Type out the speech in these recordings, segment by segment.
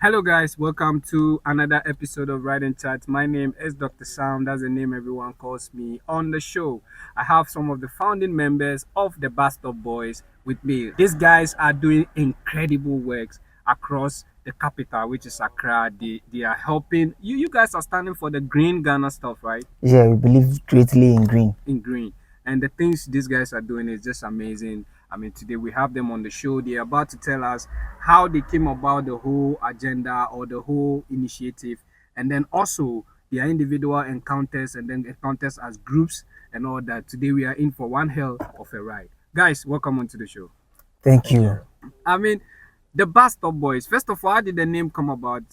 Hello, guys. Welcome to another episode of Ride and Chat. My name is Dr. Sam. That's the name everyone calls me on the show. I have some of the founding members of the Bust Stop Boys with me. These guys are doing incredible works across the capital, which is Accra. They are helping you. You guys are standing for the green Ghana stuff, right? Yeah, we believe greatly in green. In green. And the things these guys are doing is just amazing. I mean, today we have them on the show. They're about to tell us how they came about the whole agenda or the whole initiative, and then also their individual encounters and then encounters as groups and all that. Today we are in for one hell of a ride. Guys, welcome onto the show. Thank you. I mean, the Bust Stop Boys. First of all, how did the name come about?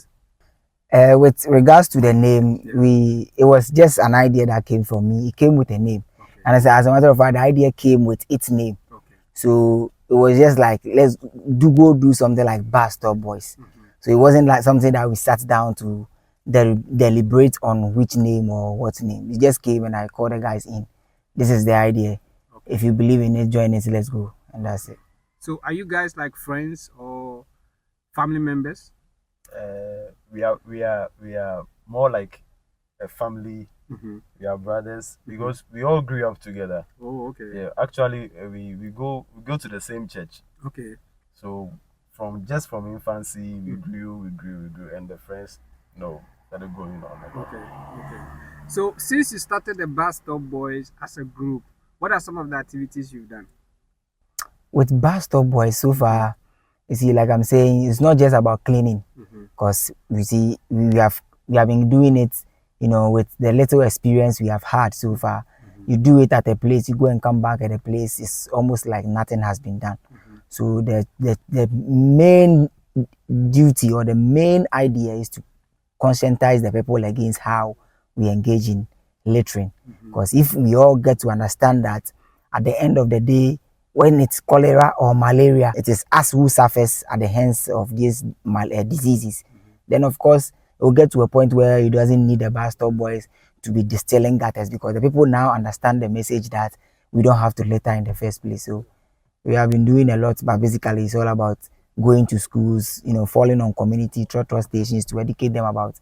With regards to the name, Yeah. it was just an idea that came from me. It came with a name, Okay. and as a matter of fact, the idea came with its name. Okay. So it was just like let's do something like Buz Stop Boys. Mm-hmm. So it wasn't like something that we sat down to deliberate on which name or what name. It just came and I called the guys in. This is the idea. Okay. If you believe in it, join it. Let's go, and that's it. So, are you guys like friends or family members? We are more like a family. Mm-hmm. We are brothers because we all grew up together. Oh, okay. Yeah, actually, we go to the same church. Okay. So from infancy, we grew, and the friends, started going on. Okay. Okay. So since you started the Bust Stop Boys as a group, what are some of the activities you've done? With Buz Stop Boys so far, you see, like I'm saying, it's not just about cleaning, Mm-hmm. because you see, we have been doing it, with the little experience we have had so far. Mm-hmm. You do it at a place, you go and come back at a place, it's almost like nothing has been done. Mm-hmm. So the main duty or the main idea is to conscientize the people against how we engage in littering. Mm-hmm. Because if we all get to understand that at the end of the day, when it's cholera or malaria, it is us who suffers at the hands of these diseases. Mm-hmm. Then, of course, it will get to a point where it doesn't need the Bus Stop Boys to be distilling gutters, because the people now understand the message that we don't have to litter in the first place. So we have been doing a lot, but basically it's all about going to schools, falling on community trotro stations to educate them about,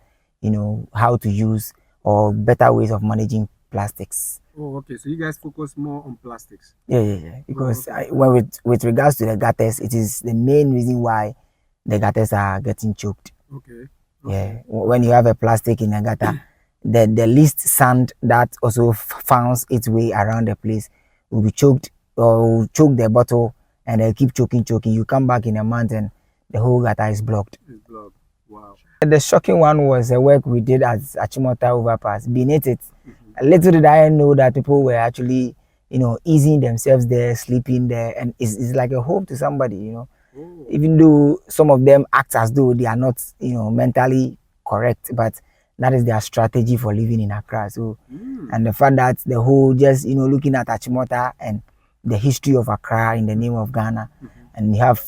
how to use or better ways of managing plastics. Oh, okay. So you guys focus more on plastics. Yeah. Oh, Because okay. when with regards to the gutters, it is the main reason why the gutters are getting choked. Okay. Yeah, when you have a plastic in a gutter, the least sand that also finds its way around the place will be choked, or will choke the bottle, and they keep choking. You come back in a month and the whole gutter is blocked. It's blocked. Wow. The shocking one was the work we did at Achimota Overpass. Beneath it, Mm-hmm. little did I know that people were actually, easing themselves there, sleeping there, and it's like a hope to somebody. Oh. Even though some of them act as though they are not, mentally correct, but that is their strategy for living in Accra. So, Mm. and the fact that the whole just, looking at Achimota and the history of Accra in the name of Ghana, Mm-hmm. and you have,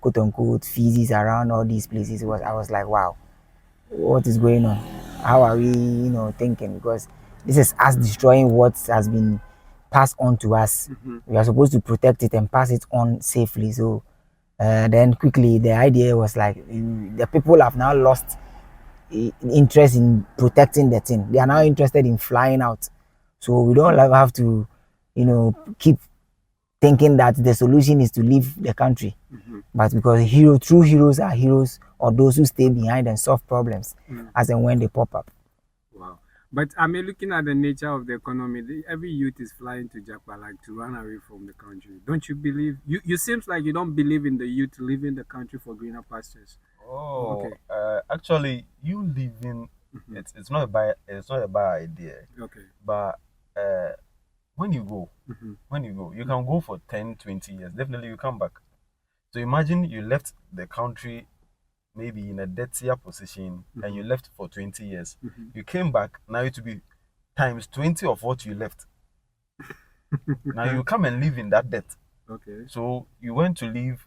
quote unquote, feces around all these places, I was like, wow, what is going on? How are we, thinking? Because this is us destroying what has been passed on to us. Mm-hmm. We are supposed to protect it and pass it on safely. So, then quickly the idea was like, the people have now lost interest in protecting the thing. They are now interested in flying out. So we don't have to, keep thinking that the solution is to leave the country. Mm-hmm. But because true heroes are heroes, or those who stay behind and solve problems as and when they pop up. Wow. But I mean, looking at the nature of the economy, every youth is flying to Japan like to run away from the country. Don't you believe? You seems like you don't believe in the youth leaving the country for greener pastures. Oh, Okay. actually, you living, Mm-hmm. it's not a bad idea, Okay. but uh, when you go, Mm-hmm. you can go for 10, 20 years. Definitely, you come back. So imagine you left the country maybe in a dirtier position, and you left for 20 years. Mm-hmm. You came back, now it will be times 20 of what you left. Now you come and live in that debt. Okay. So you went to live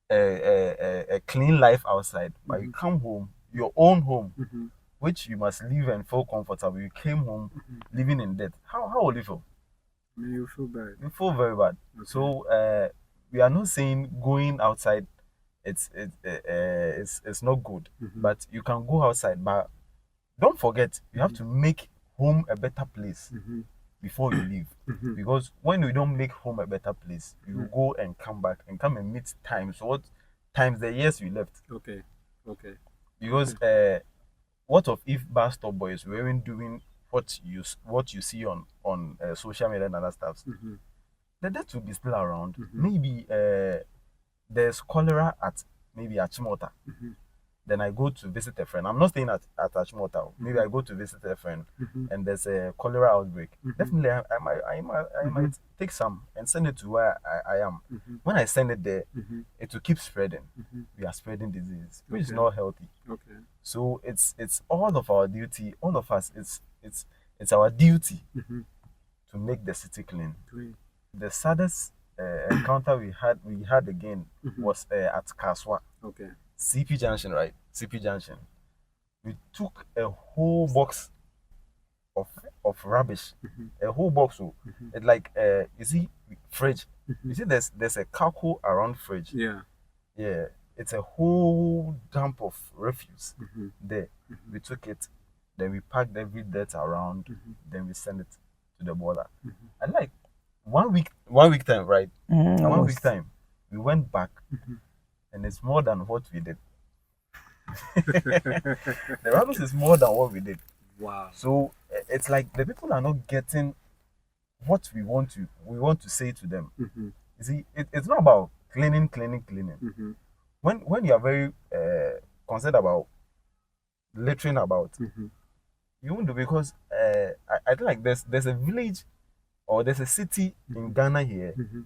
a clean life outside, but you Mhm. come home, your own home, Mm-hmm. which you must live and feel comfortable. You came home living in debt. How will you feel? I mean, you feel bad. You feel very bad. Okay. So we are not saying going outside it's not good. Mm-hmm. But you can go outside. But don't forget, you have to make home a better place Mm-hmm. before you leave. Mm-hmm. Because when you don't make home a better place, you go and come back and come and meet times. What times the years you left? Okay. Okay. Because what of if Bust Stop Boys weren't doing what you see on social media and other stuff? Mm-hmm. The death will be still around. Mm-hmm. Maybe there's cholera at maybe Achimota. Mm-hmm. Then I go to visit a friend. I'm not staying at Achimota. Maybe Mm-hmm. I go to visit a friend, Mm-hmm. and there's a cholera outbreak. Mm-hmm. Definitely, I might take some and send it to where I am. Mm-hmm. When I send it there, Mm-hmm. it will keep spreading. Mm-hmm. We are spreading disease, which is Okay. not healthy. Okay. So it's all of our duty, all of us. It's our duty Mm-hmm. to make the city clean. Great. The saddest encounter we had again Mm-hmm. was at Kaswa, Okay. CP Junction, right? CP Junction. We took a whole box of rubbish, Mm-hmm. a whole box. So Mm-hmm. it like you see fridge. Mm-hmm. You see there's a carco around fridge. Yeah. Yeah, it's a whole dump of refuse Mm-hmm. there. Mm-hmm. We took it, then we packed every dirt around, Mm-hmm. then we sent it to the border. Mm-hmm. And like 1 week time, right? 1 week Almost. time, we went back, Mm-hmm. and it's more than what we did. The rubbish is more than what we did. Wow. So it's like the people are not getting what we want to say to them. Mm-hmm. You see, it's not about cleaning. Mm-hmm. When you are very concerned about littering about, Mm-hmm. you won't do, because I feel like there's a village or there's a city in Ghana here. Mm-hmm.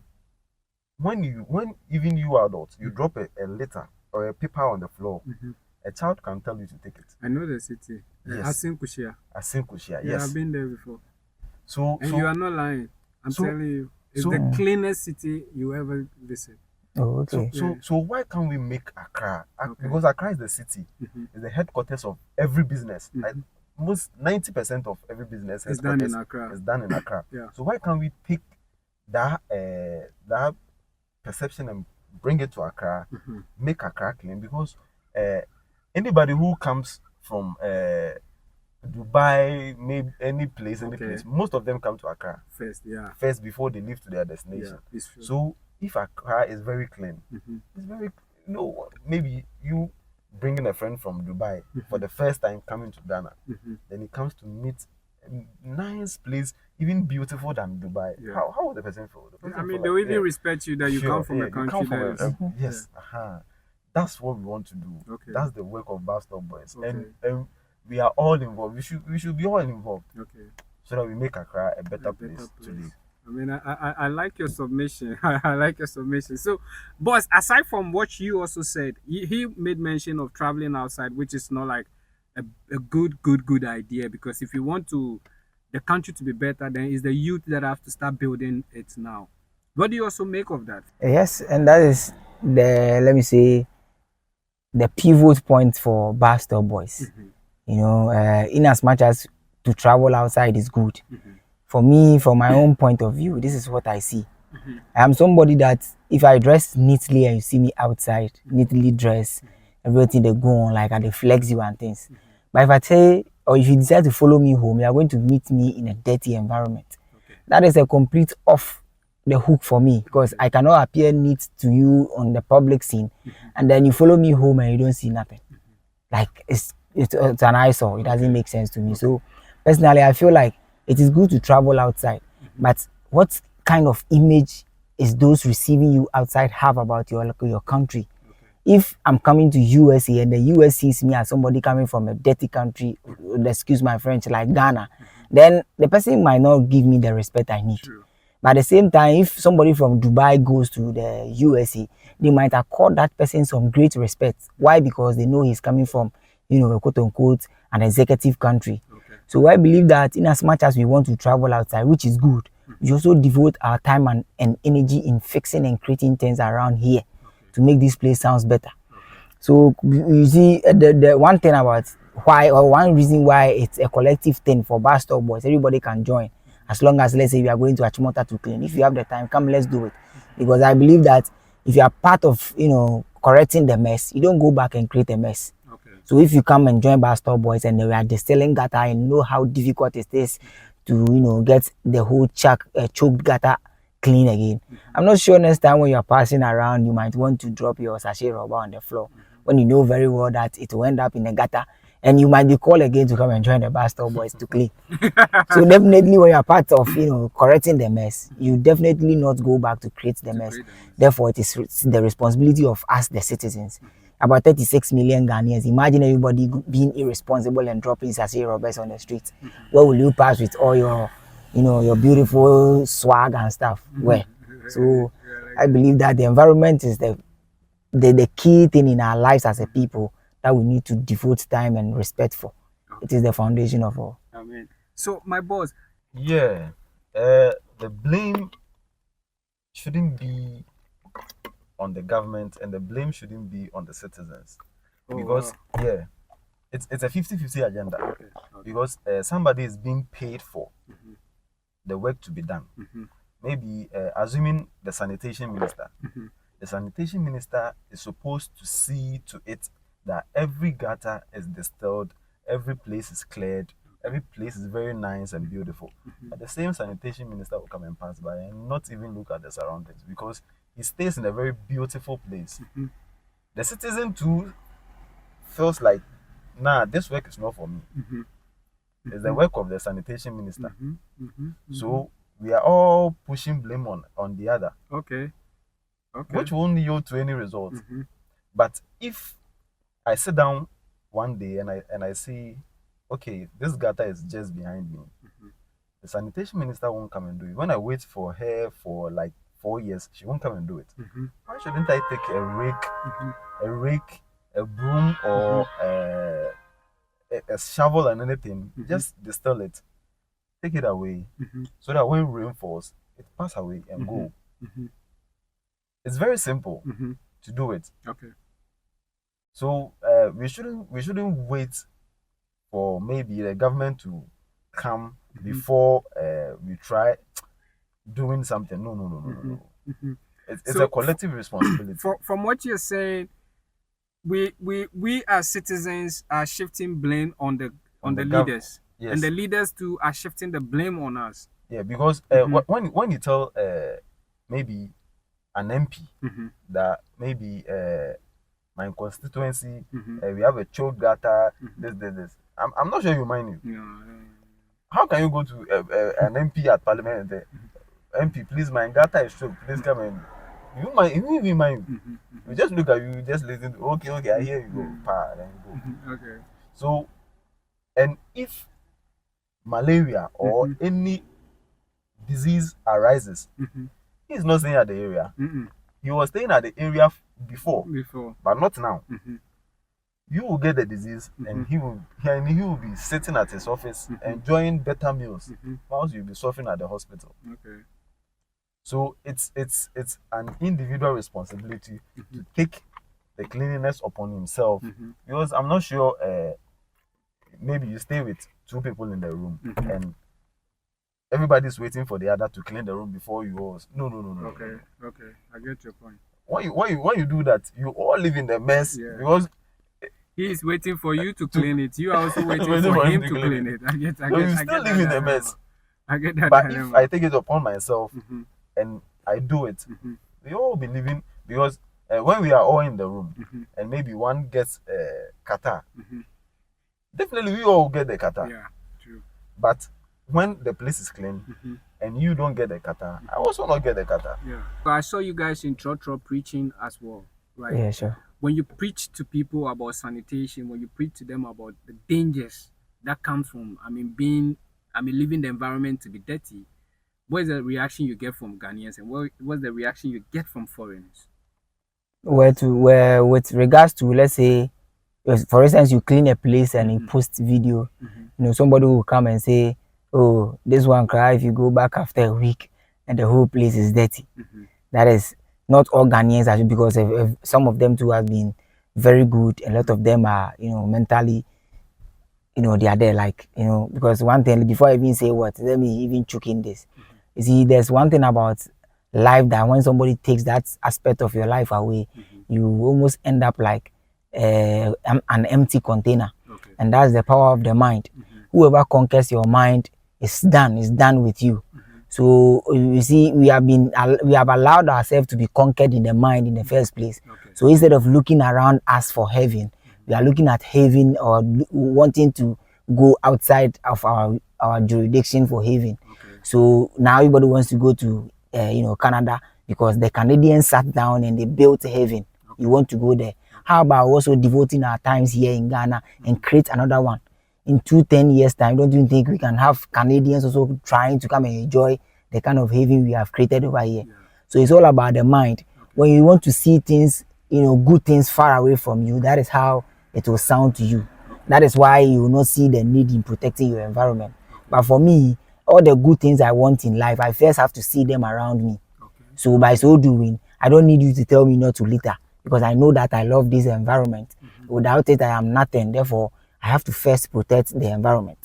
When even you adults, you drop a litter or a paper on the floor, Mm-hmm. a child can tell you to take it. I know the city. Yes. Asinkushia. Asinkushia, Yeah, yes. I've been there before. So And you are not lying. I'm so- telling you, it's so- the cleanest city you ever visit. Oh, okay. so why can't we make Accra? Okay. Because Accra is the city, Mm-hmm. is the headquarters of every business. Mhm. Like, most 90% of every business It's done in headquarters Accra. is done in Accra. Yeah. So why can't we take that perception and bring it to Accra, Mm-hmm. make Accra clean? Because anybody who comes from Dubai, maybe any place, Okay. most of them come to Accra First, yeah. first before they leave to their Yeah, destination. it's true. So if Accra is very clean, Mm-hmm. it's very, maybe you bringing a friend from Dubai for the first time coming to Ghana, Mm-hmm. then he comes to meet a nice place, even beautiful than Dubai. Yeah. How would the person feel? The person I mean, feel they like, will even yeah, respect you that you sure, come from yeah, a you country come from that is. yes, that's what we want to do. Okay. That's the work of Bast Stop Boys, Okay. and we are all involved. We should be all involved Okay. so that we make Accra a better A place better to live. I mean, I like your submission. I like your submission. So, boss, aside from what you also said, he made mention of traveling outside, which is not like a good idea, because if you want the country to be better, then it's the youth that have to start building it now. What do you also make of that? Yes, and that is let me say, the pivot point for Bust Stop Boys. Mhm. You know, in as much as to travel outside is good. Mhm. For me, from my own point of view, this is what I see. Mhm. I am somebody that if I dress neatly and you see me outside, neatly dressed, everything they go on, like I they flex you and things. But if I say, or if you decide to follow me home, you are going to meet me in a dirty environment. Okay. That is a complete off the hook for me, because I cannot appear neat to you on the public scene, and then you follow me home and you don't see nothing. Like it's an eyesore. It doesn't make sense to me. So personally, I feel like it is good to travel outside, but what kind of image is those receiving you outside have about your country? If I'm coming to USA and the US sees me as somebody coming from a dirty country, excuse my French, like Ghana, then the person might not give me the respect I need. True. But at the same time, if somebody from Dubai goes to the USA, they might accord that person some great respect. Why? Because they know he's coming from, a quote unquote, an executive country. Okay. So I believe that in as much as we want to travel outside, which is good, we also devote our time and energy in fixing and creating things around here to make this place sounds better. So you see, the one thing about why, or one reason why it's a collective thing for Bust Stop Boys, everybody can join. As long as, let's say, we are going to Achimota to clean. If you have the time, come, let's do it. Because I believe that if you are part of, correcting the mess, you don't go back and create a mess. Okay. So if you come and join Buz Stop Boys and we are distilling gutter, I know how difficult it is to get the whole choked gutter clean again. I'm not sure next time when you are passing around, you might want to drop your sachet rubber on the floor when you know very well that it will end up in the gutter, and you might be called again to come and join the Buz Stop Boys to clean. So definitely when you are part of correcting the mess, you definitely not go back to create the mess. Therefore, it is the responsibility of us, the citizens. About 36 million Ghanaians. Imagine everybody being irresponsible and dropping sachet rubbers on the streets. Where will you pass with all your, your beautiful swag and stuff? Where? So I believe that the environment is the key thing in our lives as a people that we need to devote time and respect for. It is the foundation of all. Amen. So my boss. Yeah. The blame shouldn't be on the government, and the blame shouldn't be on the citizens. Because yeah, it's a 50-50 agenda. Okay. Because somebody is being paid for the work to be done. Maybe assuming the sanitation minister. The sanitation minister is supposed to see to it that every gutter is distilled, every place is cleared, every place is very nice and beautiful. But the same sanitation minister will come and pass by and not even look at the surroundings, because he stays in a very beautiful place. The citizen too feels like, nah, this work is not for me. It's the work of the sanitation minister. So we are all pushing blame on the other. Okay. Which won't yield to any result. But if I sit down one day and I see, okay, this gutter is just behind me, the sanitation minister won't come and do it. When I wait for her for like 4 years, she won't come and do it. Why shouldn't I take a rake, a broom, or a shovel and anything? Just distill it, take it away, so that when rain falls, it pass away and go. It's very simple to do it. Okay. So we shouldn't wait for maybe the government to come before we try doing something. No. It's So, a collective responsibility. From what you're saying, we as citizens are shifting blame on the leaders, Yes. and the leaders too are shifting the blame on us. Yeah, because when you tell maybe an MP that maybe my constituency we have a choke gutter, this. I'm not sure you mind you. How can you go to an MP at Parliament and say, MP, please, my gutter is choked, please come and you even mind you. You just look at you, just listen. Okay, I hear you go, then you go. Okay. So, and if malaria or any disease arises, he's not staying at the area. He was staying at the area before, but not now. You will get the disease, and he will be sitting at his office enjoying better meals, whilst you'll be suffering at the hospital. Okay. So it's an individual responsibility to take the cleanliness upon himself, because I'm not sure. Maybe you stay with 2 people in the room and everybody's waiting for the other to clean the room before you all. No. Okay, I get your point. When you do that, you all live in the mess, because he is waiting for you to clean it. You are also waiting for him to clean it. I get. You still live in the mess. I get that. But if I take it upon myself and I do it, we all be living, because when we are all in the room and maybe one gets catarrh, definitely we all get the catarrh. Yeah, true. But when the place is clean and you don't get the catarrh, I also not get the catarrh. Yeah. I saw you guys in Trotro preaching as well, right? Yeah, sure. When you preach to people about sanitation, when you preach to them about the dangers that comes from, leaving the environment to be dirty, what is the reaction you get from Ghanaians, and what's the reaction you get from foreigners? Where with regards to, let's say, for instance, you clean a place and you post video, somebody will come and say, oh, this one cry if you go back after a week and the whole place is dirty. That is not all Ghanaians, actually, because some of them too have been very good. A lot of them are, mentally, they are there, like, because one thing, before I even say what, let me even choke in this. You see, there's one thing about life that when somebody takes that aspect of your life away, you almost end up like an empty container. Okay. And that's the power of the mind. Whoever conquers your mind is done with you. So you see, we have allowed ourselves to be conquered in the mind in the first place. Okay. So instead of looking around us for heaven, we are looking at heaven or wanting to go outside of our jurisdiction for heaven. Okay. So now everybody wants to go to Canada because the Canadians sat down and they built heaven. You want to go there. How about also devoting our times here in Ghana and create another one? In 10 years time, don't you think we can have Canadians also trying to come and enjoy the kind of haven we have created over here? Yeah. So it's all about the mind. When you want to see things, good things far away from you, that is how it will sound to you. That is why you will not see the need in protecting your environment. But for me, all the good things I want in life, I first have to see them around me. Okay. So by so doing, I don't need you to tell me not to litter because I know that I love this environment. Without it, I am nothing. Therefore, I have to first protect the environment.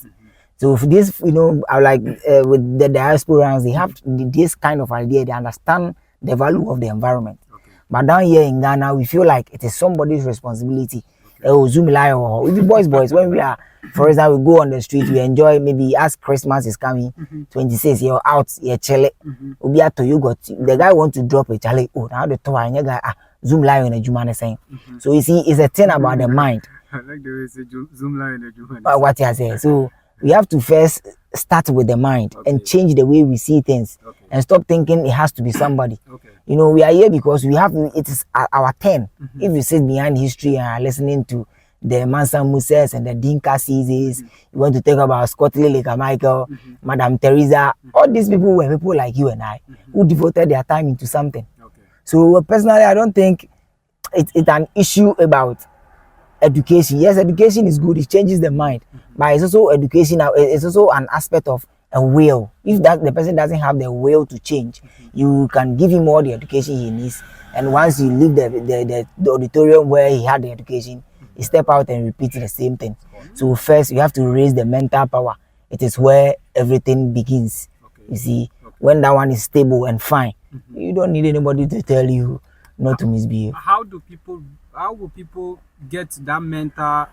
So for this, I like with the diasporans, they have this kind of idea. They understand the value of the environment. Okay. But down here in Ghana, we feel like it is somebody's responsibility. Oh, Zoom live or we be boys, when we are, for example, we go on the street, we enjoy maybe as Christmas is coming, 26, you're out, you're chilling. We are to you got the guy want to drop a chale. Oh, now the toy and you guy Zoom live in a Jumane saying. So you see, it's a thing about the mind. I like the way you say zoom line in the What you say. So we have to first start with the mind and change the way we see things and stop thinking it has to be somebody. Okay. We are here because it is our turn. If you sit behind history and are listening to the Mansa Muses and the Dinka Caesars, you want to talk about Scott Lillica Michael, Madame Teresa, all these people were people like you and I who devoted their time into something. Okay. So personally, I don't think it's an issue about education. Yes, education is good, it changes the mind, but it's also education, it's also an aspect of a will. If that the person doesn't have the will to change, you can give him all the education he needs, and once you leave the auditorium where he had the education, he step out and repeat the same thing. So first you have to raise the mental power. It is where everything begins. You see, when that one is stable and fine, you don't need anybody to tell you not to misbehave. How will people get to that mental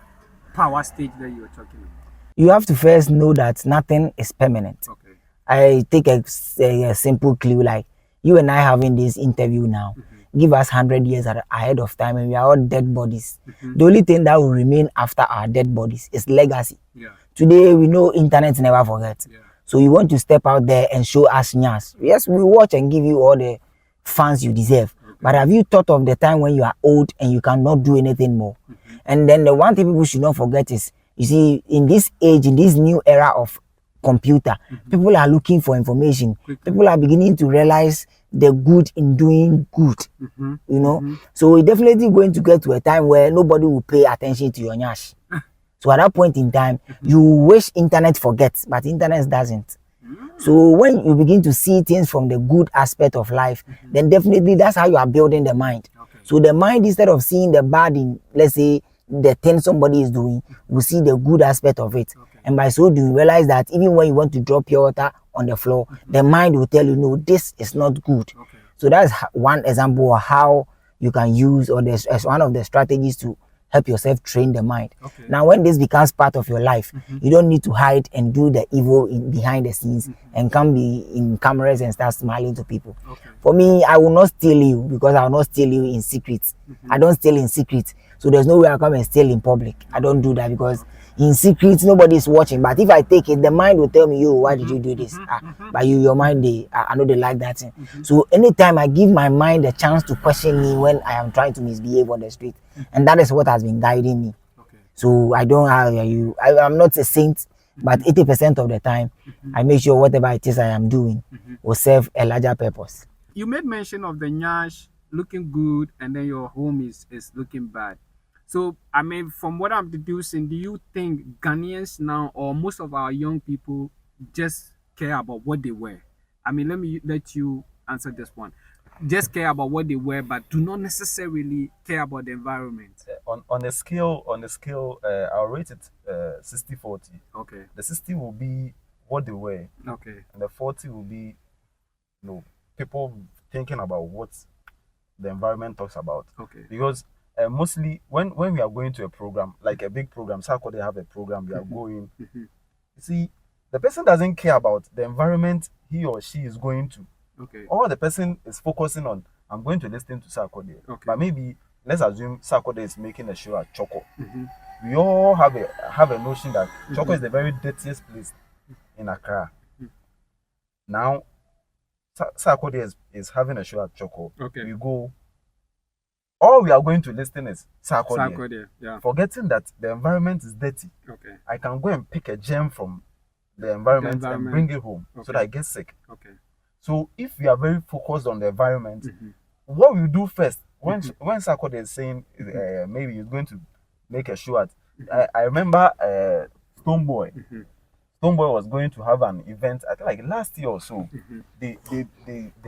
power stage that you're talking about? You have to first know that nothing is permanent. Okay. I take a simple clue like you and I having this interview now. Give us 100 years ahead of time and we are all dead bodies. The only thing that will remain after our dead bodies is legacy. Yeah. Today we know internet never forgets. Yeah. So you want to step out there and show us nyas. Yes, we watch and give you all the fans you deserve. But have you thought of the time when you are old and you cannot do anything more? And then the one thing people should not forget is, you see, in this age, in this new era of computer, people are looking for information. People are beginning to realize the good in doing good. So we're definitely going to get to a time where nobody will pay attention to your nyash. So at that point in time, you wish internet forgets, but internet doesn't. So when you begin to see things from the good aspect of life, then definitely that's how you are building the mind. Okay. So the mind, instead of seeing the bad in, let's say, the thing somebody is doing, will see the good aspect of it. Okay. And by so doing, realize that even when you want to drop your water on the floor, the mind will tell you, no, this is not good. Okay. So that's one example of how you can use, or as one of the strategies to help yourself train the mind. Okay. Now, when this becomes part of your life, you don't need to hide and do the evil behind the scenes and come be in cameras and start smiling to people. Okay. For me, I will not steal you because I will not steal you in secret. I don't steal in secret. So there's no way I'll come and steal in public. I don't do that because in secret, nobody is watching. But if I take it, the mind will tell me, yo, why did you do this? But your mind, I know they like that thing. So anytime I give my mind a chance to question me when I am trying to misbehave on the street, and that is what has been guiding me. Okay. So I don't have I'm not a saint, but 80% of the time, I make sure whatever it is I am doing will serve a larger purpose. You made mention of the nyash looking good and then your home is looking bad. So, I mean, from what I'm deducing, do you think Ghanaians now or most of our young people just care about what they wear? I mean, let you answer this one. Just care about what they wear, but do not necessarily care about the environment. On a scale, I'll rate it 60-40. Okay. The 60 will be what they wear, Okay. and the 40 will be, people thinking about what the environment talks about. Okay. Because mostly when we are going to a program, like a big program, Sako they have a program, we are going. Mhm. You see, the person doesn't care about the environment he or she is going to. Okay. All the person is focusing on, I'm going to listen to Sarkodie. Okay. But maybe let's assume Sarkodie is making a show at Choco. Mhm. We all have a notion that Choco is the very dirtiest place in Accra. Now, Sarkodie is having a show at Choco. Okay. We go. All we are going to listen is Sarkodie. Sarkodie, yeah. Forgetting that the environment is dirty. Okay. I can go and pick a gem from the environment and bring it home so that I get sick. Okay. So if we are very focused on the environment, Mhm. what we do first when Sarkodie is saying maybe he's going to make a show at, I remember Stoneboy. Stoneboy was going to have an event, I think like last year or so. They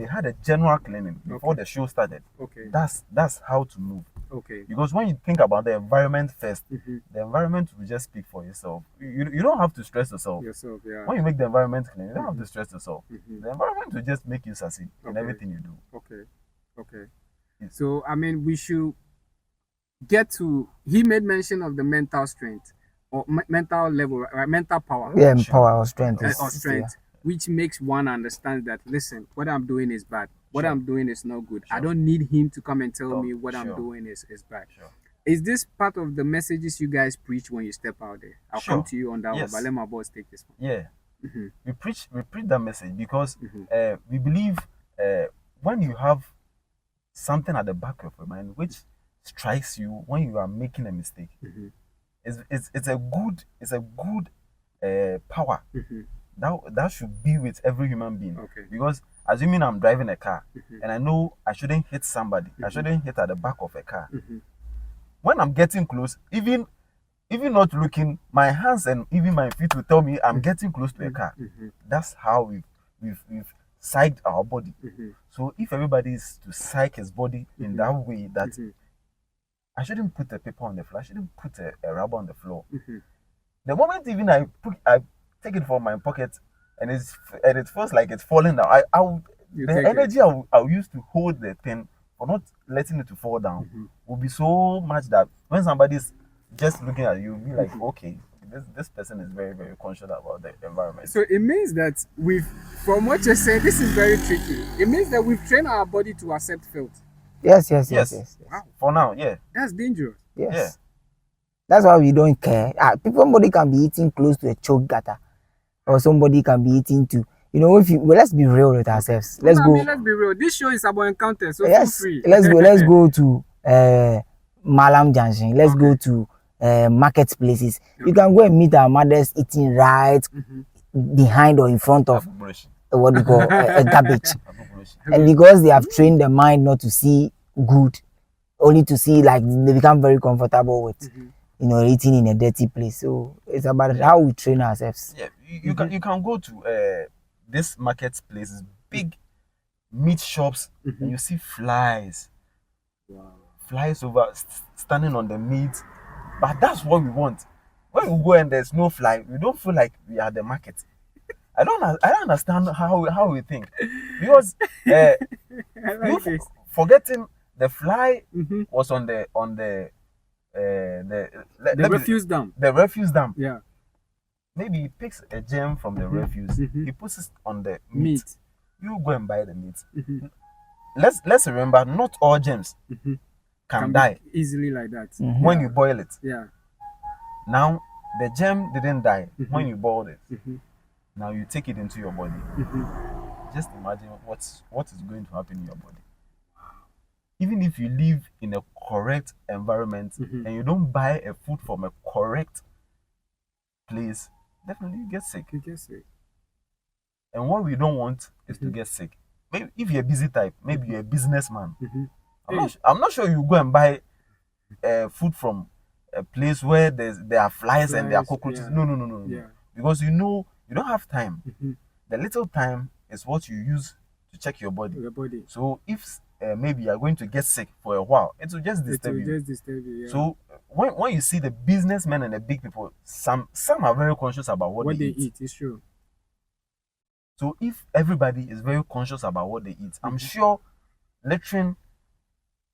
had a general cleaning before the show started. Okay. That's how to move. Okay. Because when you think about the environment first, the environment will just speak for yourself. You don't have to stress yourself. Yeah. When you make the environment clean, you don't have to stress yourself. The environment will just make you succeed in everything you do. Okay. Okay. Yes. So I mean, we should get to. He made mention of the mental strength or mental level, right? Mental power. Yeah, power or strength. Or strength, which makes one understand that listen, what I'm doing is bad. What I'm doing is not good. I don't need him to come and tell me what I'm doing is bad. Is this part of the messages you guys preach when you step out there? I'll come to you on that one, but let my boss take this one. Yeah. We preach that message because we believe when you have something at the back of your mind which strikes you when you are making a mistake, it's a good power that should be with every human being. Because assuming I'm driving a car and I know I shouldn't hit somebody, I shouldn't hit at the back of a car. When I'm getting close, even not looking, my hands and even my feet will tell me I'm getting close to a car. That's how we've psyched our body. So if everybody is to psych his body in that way, that I shouldn't put a paper on the floor, I shouldn't put a rubber on the floor. The moment even I take it from my pocket and it feels like it's falling down, the energy I'll use to hold the thing for not letting it to fall down will be so much that when somebody's just looking at you, be like, okay, this person is very, very conscious about the environment. So it means that from what you're saying, this is very tricky. It means that we've trained our body to accept filth. Yes. Wow. For now, yeah. That's dangerous. Yes. Yeah. That's why we don't care. Somebody can be eating close to a choke gutter, or somebody can be eating to, let's be real with ourselves. Let's go. Let's be real. This show is about encounters, so yes, feel free. Let's go to Malam Junction. Let's go to marketplaces. You can go and meet our mothers eating right behind or in front of what you call a garbage. And because they have trained the mind not to see good, only to see, like, they become very comfortable with eating in a dirty place. So it's about how we train ourselves. Yeah, you can go to this marketplaces, big meat shops, and you see flies. Wow. Flies over standing on the meat. But that's what we want. When we go and there's no fly, we don't feel like we are at the market. I don't understand how we think, because forgetting the fly was on the refuse dump. The refuse dump. Yeah. Maybe he picks a gem from the refuse. He puts it on the meat. You go and buy the meat. Let's remember, not all gems can die easily like that when you boil it. Yeah. Now the gem didn't die when you boiled it. Now you take it into your body. Just imagine what is going to happen in your body. Even if you live in a correct environment and you don't buy a food from a correct place, definitely you get sick. And what we don't want is to get sick. Maybe if you're a busy type, maybe you're a businessman. I'm not sure you go and buy food from a place where there are flies and there are cockroaches. Yeah. No. Yeah. Because you don't have time. The little time is what you use to check your body. So if maybe you are going to get sick for a while, it will just disturb you. Yeah. So when you see the businessmen and the big people, some are very conscious about what they eat. It's true. So if everybody is very conscious about what they eat, I'm sure littering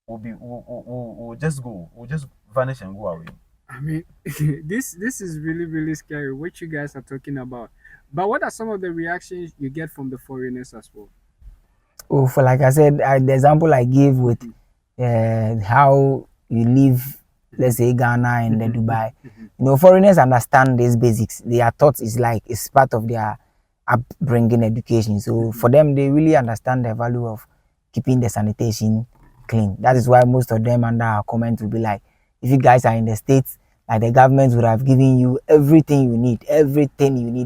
we'll just go. We'll just vanish and go away. I mean, this is really really scary. What you guys are talking about. But what are some of the reactions you get from the foreigners as well? Oh, for like I said, the example I gave with how you live, let's say Ghana and then Dubai. You know, foreigners understand these basics. Their thoughts is like it's part of their upbringing education. So for them, they really understand the value of keeping the sanitation clean. That is why most of them under our comment will be like, if you guys are in the states, like the government would have given you everything you need,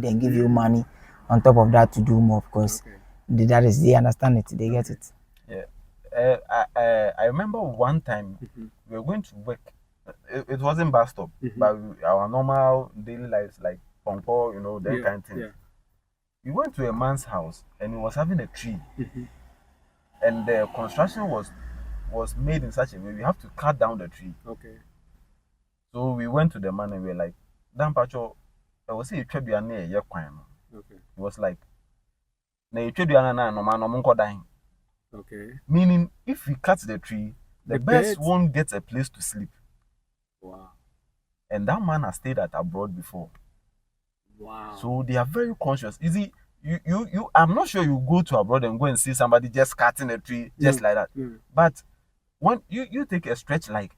and give you money on top of that to do more because Okay. they understand it, they get it. Yeah. I remember one time we were going to work. It wasn't bus stop, but our normal daily lives like Ponko, that Yeah. kind of thing. Yeah. We went to a man's house and he was having a tree, and the construction was made in such a way we have to cut down the tree. Okay. So we went to the man and we were like, "Dan Pacho, I was say you near your crime." Okay. He was like, "Na you no man no munko dying." Okay. Meaning, if we cut the tree, the The birds birds. won't get a place to sleep. Wow. And that man has stayed at abroad before. Wow. So they are very conscious. You see, I'm not sure you go to abroad and go and see somebody just cutting a tree just like that. But when you take a stretch like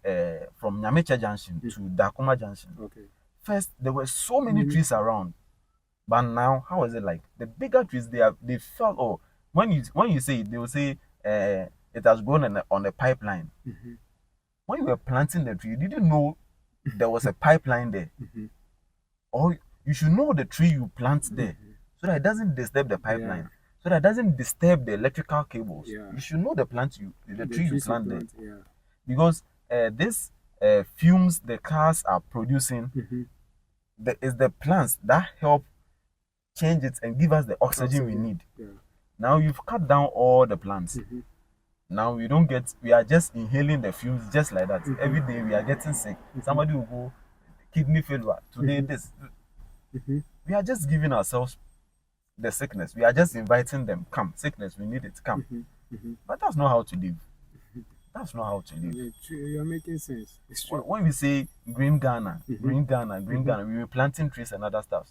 from Nyamecha Junction to Dakuma Junction, Okay. first there were so many trees around. But now, how is it like? The bigger trees they fell. Oh, when you say it, they will say it has grown on a pipeline. When you were planting the tree, you didn't know there was a pipeline there. Or you should know the tree you plant there so that it doesn't disturb the pipeline, so that it doesn't disturb the electrical cables. Yeah. You should know the tree you trees plant there. Yeah. Because this fumes the cars are producing is the plants that help change it and give us the oxygen we need. Yeah. Now you've cut down all the plants. Now we are just inhaling the fumes just like that. Every day we are getting sick. Somebody will go kidney failure. Today this. We are just giving ourselves the sickness. We are just inviting them. Come, sickness, we need it. Come. But that's not how to live. That's not how to live. Yeah, you're making sense. It's true. When we say green Ghana, green Ghana, green Ghana, we were planting trees and other stuff.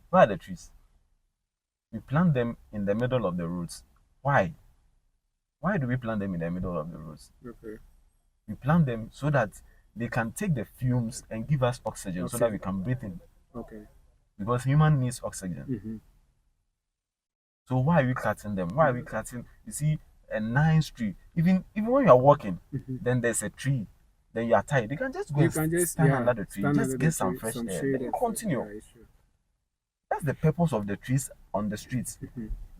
Where are the trees? We plant them in the middle of the roads. Why? Why do we plant them in the middle of the roads? Okay. We plant them so that they can take the fumes and give us oxygen so that we can breathe in. Okay. Because human needs oxygen. So why are we cutting them? Why are we cutting? You see, a nice tree. Even when you are walking, then there's a tree. Then you are tired. You can just go stand under the tree. Just get some fresh air. Then continue. That's the purpose of the trees on the streets.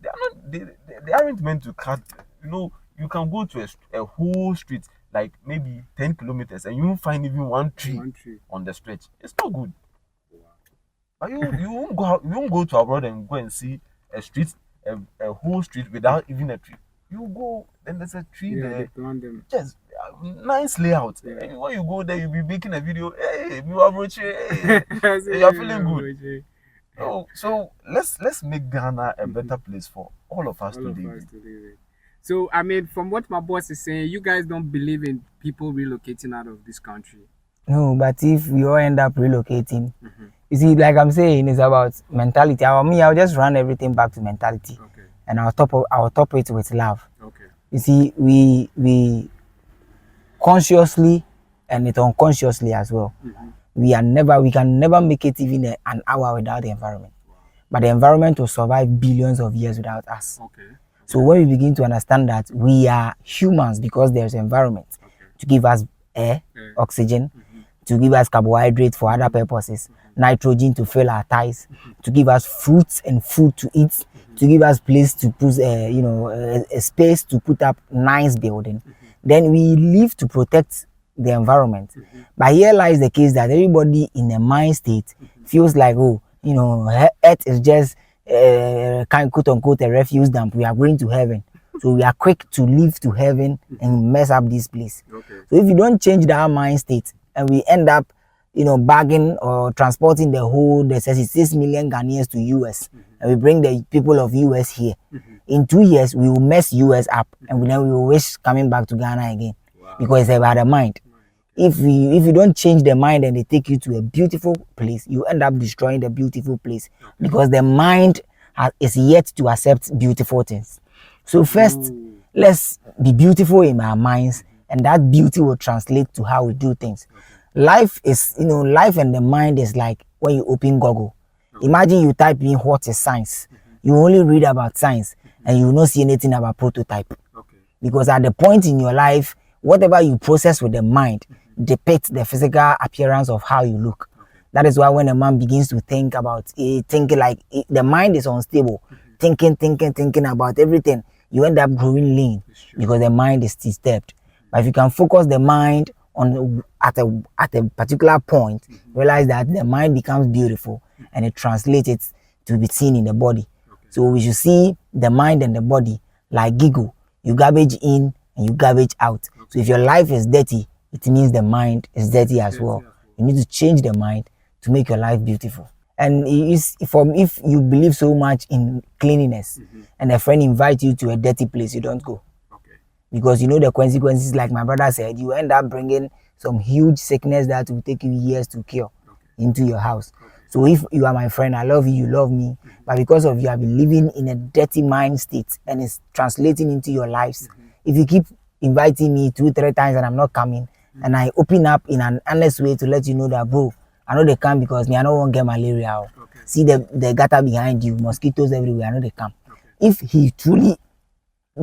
They are not. They aren't meant to cut. You can go to a whole street, like maybe 10 kilometers, and you won't find even one tree on the stretch. It's not good. But you won't go out, you won't go to abroad and go and see a street, a whole street without even a tree. You go, then there's a tree there. They plant them. Just nice layout. And when you go there, you'll be making a video. Hey, you are feeling good. So let's make Ghana a better place for all of us to live in. So I mean, from what my boss is saying, you guys don't believe in people relocating out of this country. No, but if we all end up relocating, you see, like I'm saying, it's about mentality. I'll just run everything back to mentality, and I'll top it with love. Okay. You see, we consciously and it unconsciously as well. We can never make it even an hour without the environment. But the environment will survive billions of years without us. Okay. So when we begin to understand that we are humans because there's environment to give us air, oxygen, to give us carbohydrates for other purposes, nitrogen to fill our ties, to give us fruits and food to eat, to give us place to put, a space to put up nice building. Then we live to protect the environment. But here lies the case that everybody in a mind state feels like, Earth is just quote unquote a refuse dump. We are going to heaven. So we are quick to leave to heaven and mess up this place. So if you don't change that mind state and we end up, bagging or transporting the 36 million Ghanaians to US and we bring the people of US here, in 2 years we will mess US up and then we will wish coming back to Ghana again. because it's about the mind. If you don't change the mind and they take you to a beautiful place, you end up destroying the beautiful place because the mind is yet to accept beautiful things. So first, let's be beautiful in our minds, and that beauty will translate to how we do things. Life is, life and the mind is like when you open Google. Imagine you type in what is science. You only read about science and you will not see anything about prototype. Because at the point in your life, whatever you process with the mind depicts the physical appearance of how you look. That is why when a man begins to think about thinking like the mind is unstable, thinking about everything, you end up growing lean because the mind is disturbed. But if you can focus the mind on at a particular point, realize that the mind becomes beautiful and it translates it to be seen in the body. So we should see the mind and the body like giggle. You garbage in and you garbage out. So if your life is dirty, it means the mind is dirty as well. You need to change the mind to make your life beautiful. And if you believe so much in cleanliness and a friend invites you to a dirty place, you don't go. Because you know the consequences, like my brother said, you end up bringing some huge sickness that will take you years to cure into your house. So if you are my friend, I love you, you love me, but because of you have been living in a dirty mind state and it's translating into your lives. If you keep inviting me 2-3 times and I'm not coming, and I open up in an honest way to let you know that, bro, I know they come because me, I don't want to get malaria. See the gutter behind you, mosquitoes everywhere, I know they come. If he truly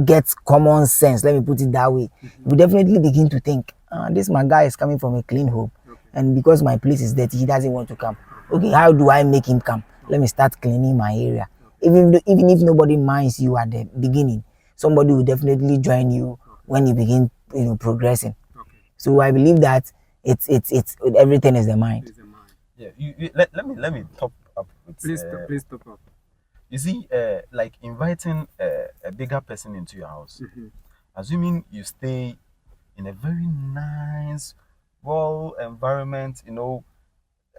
gets common sense, let me put it that way, we definitely begin to think, this my guy is coming from a clean home, and because my place is dirty, he doesn't want to come. Okay, how do I make him come? Let me start cleaning my area. Even if nobody minds you at the beginning, somebody will definitely join you when you begin, progressing. So I believe that it's everything is the mind. Yeah, let me top up with. Please top up. You see, like inviting a bigger person into your house, assuming you stay in a very nice, well environment,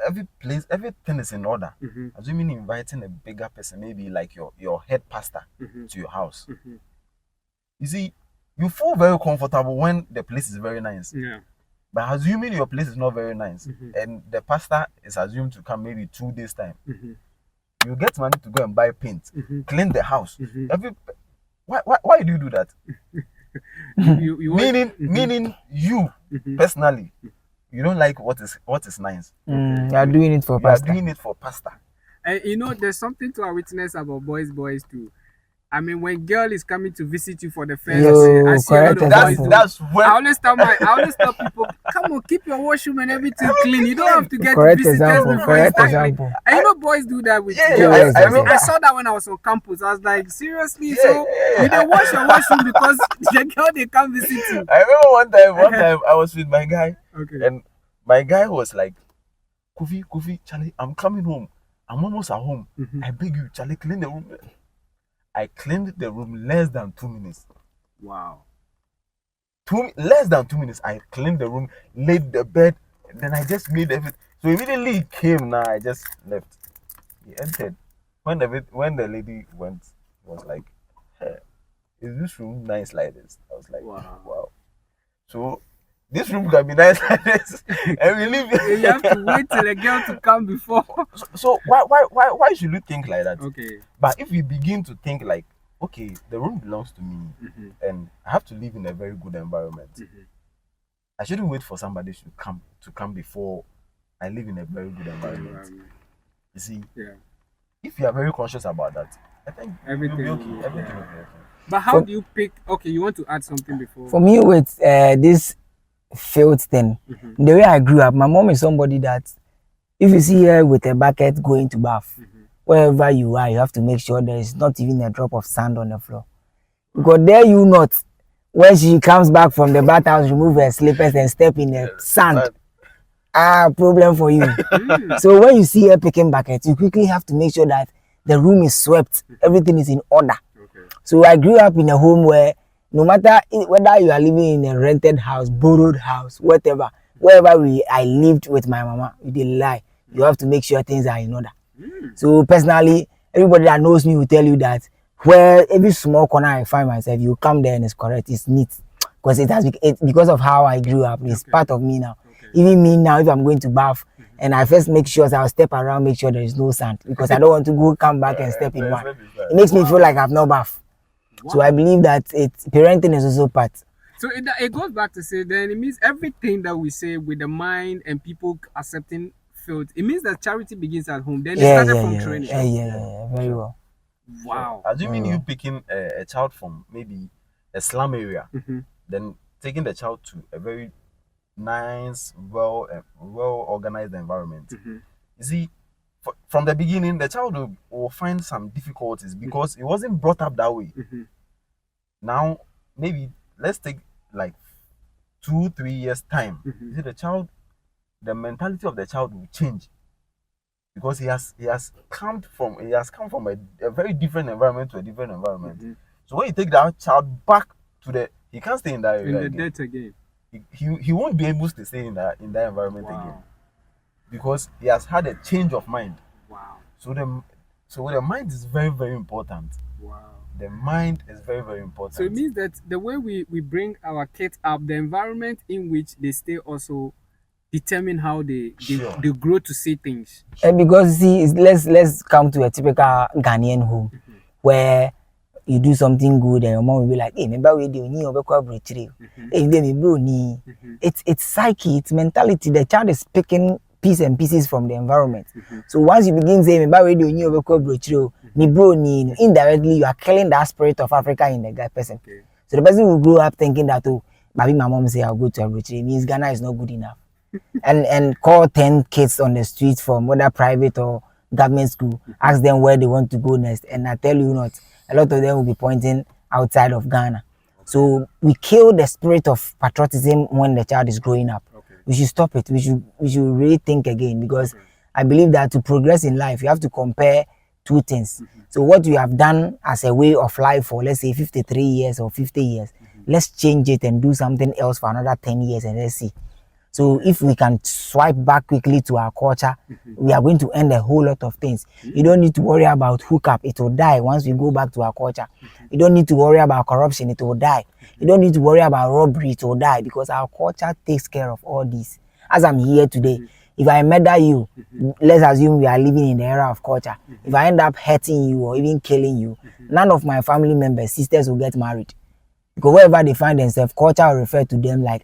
every place, everything is in order. Assuming inviting a bigger person, maybe like your head pastor, to your house. You see, you feel very comfortable when the place is very nice. Yeah. But assuming your place is not very nice, and the pastor is assumed to come maybe 2 days time, you get money to go and buy paint, clean the house. Why do you do that? Meaning you personally, you don't like what is nice. You are doing it for You are pastor. doing it for pastor. And there's something to our witness about boys too. I mean, when girl is coming to visit you for the first day, I see a lot correct of boys example. do. That's when I always tell people, come on, keep your washroom and everything clean. You don't have to get Correct visitors example. before you Correct start cleaning. example. And boys do that with Yeah, girls. yes, I yes, remember. I saw that when I was on campus. I was like, seriously? Yeah, So yeah. you don't wash your washroom because the girl they come visit you. I remember one time I was with my guy, Okay. and my guy was like, Kofi, Charlie, I'm coming home. I'm almost at home. I beg you, Charlie, clean the room. I cleaned the room less than 2 minutes. Wow. Less than 2 minutes. I cleaned the room, laid the bed, and then I just made everything. So immediately he came. Now I just left. He entered. When the lady went, he was like, hey, is this room nice like this? I was like, wow. So this room can be nice like this, and we leave it. You have to wait till a girl to come before. So why should you think like that? Okay. But if you begin to think like, okay, the room belongs to me, and I have to live in a very good environment, I shouldn't wait for somebody to come before I live in a very good environment. You see, if you are very conscious about that, I think Everything you'll will be be okay. Everything okay. will be okay. But how do you pick? Okay, you want to add something before? For me, with this field thing, the way I grew up, my mom is somebody that if you see her with a bucket going to bath, wherever you are, you have to make sure there is not even a drop of sand on the floor. Because there you not, when she comes back from the bathhouse, remove her slippers and step in the sand. Problem for you. So when you see her picking buckets, you quickly have to make sure that the room is swept, everything is in order. So I grew up in a home where no matter whether you are living in a rented house, borrowed house, whatever, wherever I lived with my mama, we didn't lie. You have to make sure things are in order. So personally, everybody that knows me will tell you that where every small corner I find myself, you come there and it's correct, it's neat. because because of how I grew up. It's Okay. part of me now. Okay. Even me now, if I'm going to bath, and I first make sure I'll step around, make sure there is no sand, because I don't want to come back and step in one. It makes me feel like I've no bath. Wow. So I believe that parenting is also part. So it goes back to say then it means everything that we say with the mind and people accepting field. It means that charity begins at home. Then it started from training. Yeah, very well. Wow. Assuming you picking a child from maybe a slum area, then taking the child to a very nice, well organized environment. You see, from the beginning, the child will find some difficulties because it wasn't brought up that way. Now, maybe let's take like 2-3 years time. You see, the mentality of the child will change because he has come from a very different environment to a different environment. So when you take that child back to he can't stay in that area in the dirt again. He won't be able to stay in that environment again because he has had a change of mind. Wow. So the mind is very, very important. Wow. The mind is very, very important. So it means that the way we bring our kids up, the environment in which they stay also determine how they grow to see things. And because see, let's come to a typical Ghanaian home where you do something good and your mom will be like, hey, remember we do it's psyche, it's mentality. The child is picking pieces and pieces from the environment. So once you begin saying indirectly you are killing that spirit of Africa in the guy person. So the person will grow up thinking that maybe my mom say I'll go to Abrochire, means Ghana is not good enough. and call 10 kids on the streets from whether private or government school, ask them where they want to go next, and I tell you not, a lot of them will be pointing outside of Ghana. So we kill the spirit of patriotism when the child is growing up. We should stop it. We should really think again, because I believe that to progress in life, you have to compare two things. So what you have done as a way of life for, let's say, 53 years or 50 years, let's change it and do something else for another 10 years and let's see. So if we can swipe back quickly to our culture, we are going to end a whole lot of things. You don't need to worry about hookup. It will die once we go back to our culture. You don't need to worry about corruption. It will die. You don't need to worry about robbery. It will die, because our culture takes care of all this. As I'm here today, if I murder you, let's assume we are living in the era of culture. If I end up hurting you or even killing you, none of my family members, sisters will get married. Because wherever they find themselves, culture will refer to them like,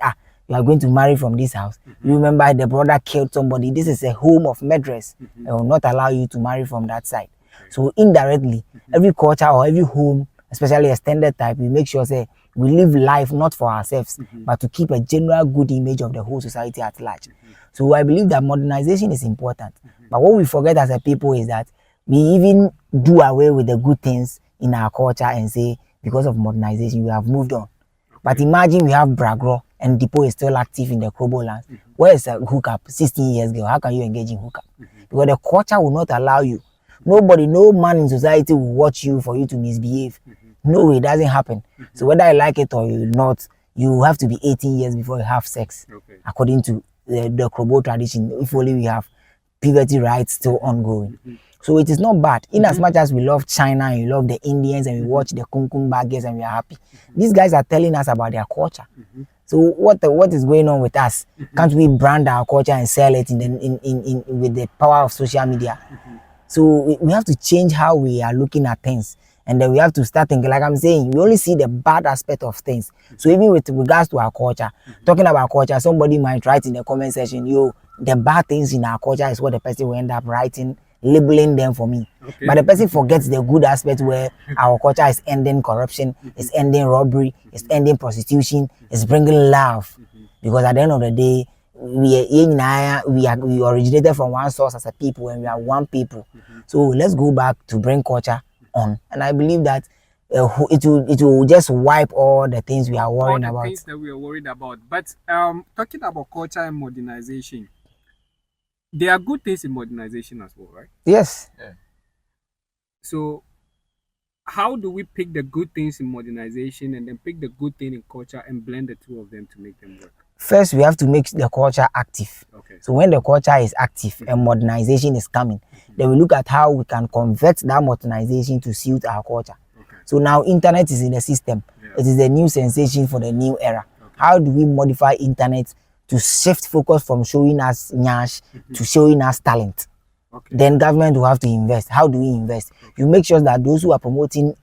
you are going to marry from this house. You remember the brother killed somebody. This is a home of murderers. They will not allow you to marry from that side. So indirectly, every culture or every home, especially extended type, we make sure say we live life not for ourselves, but to keep a general good image of the whole society at large. So I believe that modernization is important. But what we forget as a people is that we even do away with the good things in our culture and say, because of modernization, we have moved on. But imagine we have Bragro and Depot is still active in the Krobo lands. Where is a hookup 16 years ago? How can you engage in hookup? Because the culture will not allow you. Nobody, no man in society will watch you for you to misbehave. No, it doesn't happen. So whether you like it or you not, you have to be 18 years before you have sex, according to the Krobo tradition. If only we have puberty rights still ongoing. So it is not bad. In as much as we love China and we love the Indians and we watch the Kung Kung Baggers and we are happy, these guys are telling us about their culture. So what is going on with us? Can't we brand our culture and sell it in with the power of social media? So we have to change how we are looking at things, and then we have to start thinking. Like I'm saying, we only see the bad aspect of things. So even with regards to our culture, talking about culture, somebody might write in the comment section, the bad things in our culture is what the person will end up writing, labeling them for me. But the person forgets the good aspect where our culture is ending corruption, is ending robbery, is ending prostitution, is bringing love. Because at the end of the day, we originated from one source as a people, and we are one people. So let's go back to bring culture on. And I believe that it will just wipe all the things we are worrying about. All the things that we are worried about. But talking about culture and modernization, there are good things in modernization as well, right? Yes. Yeah. So how do we pick the good things in modernization and then pick the good thing in culture and blend the two of them to make them work? First, we have to make the culture active. So when the culture is active and modernization is coming, then we look at how we can convert that modernization to suit our culture. So now internet is in the system. Yeah. It is the new sensation for the new era. How do we modify internet to shift focus from showing us nyash to showing us talent? Okay. Then government will have to invest. How do we invest? You make sure that those who are promoting,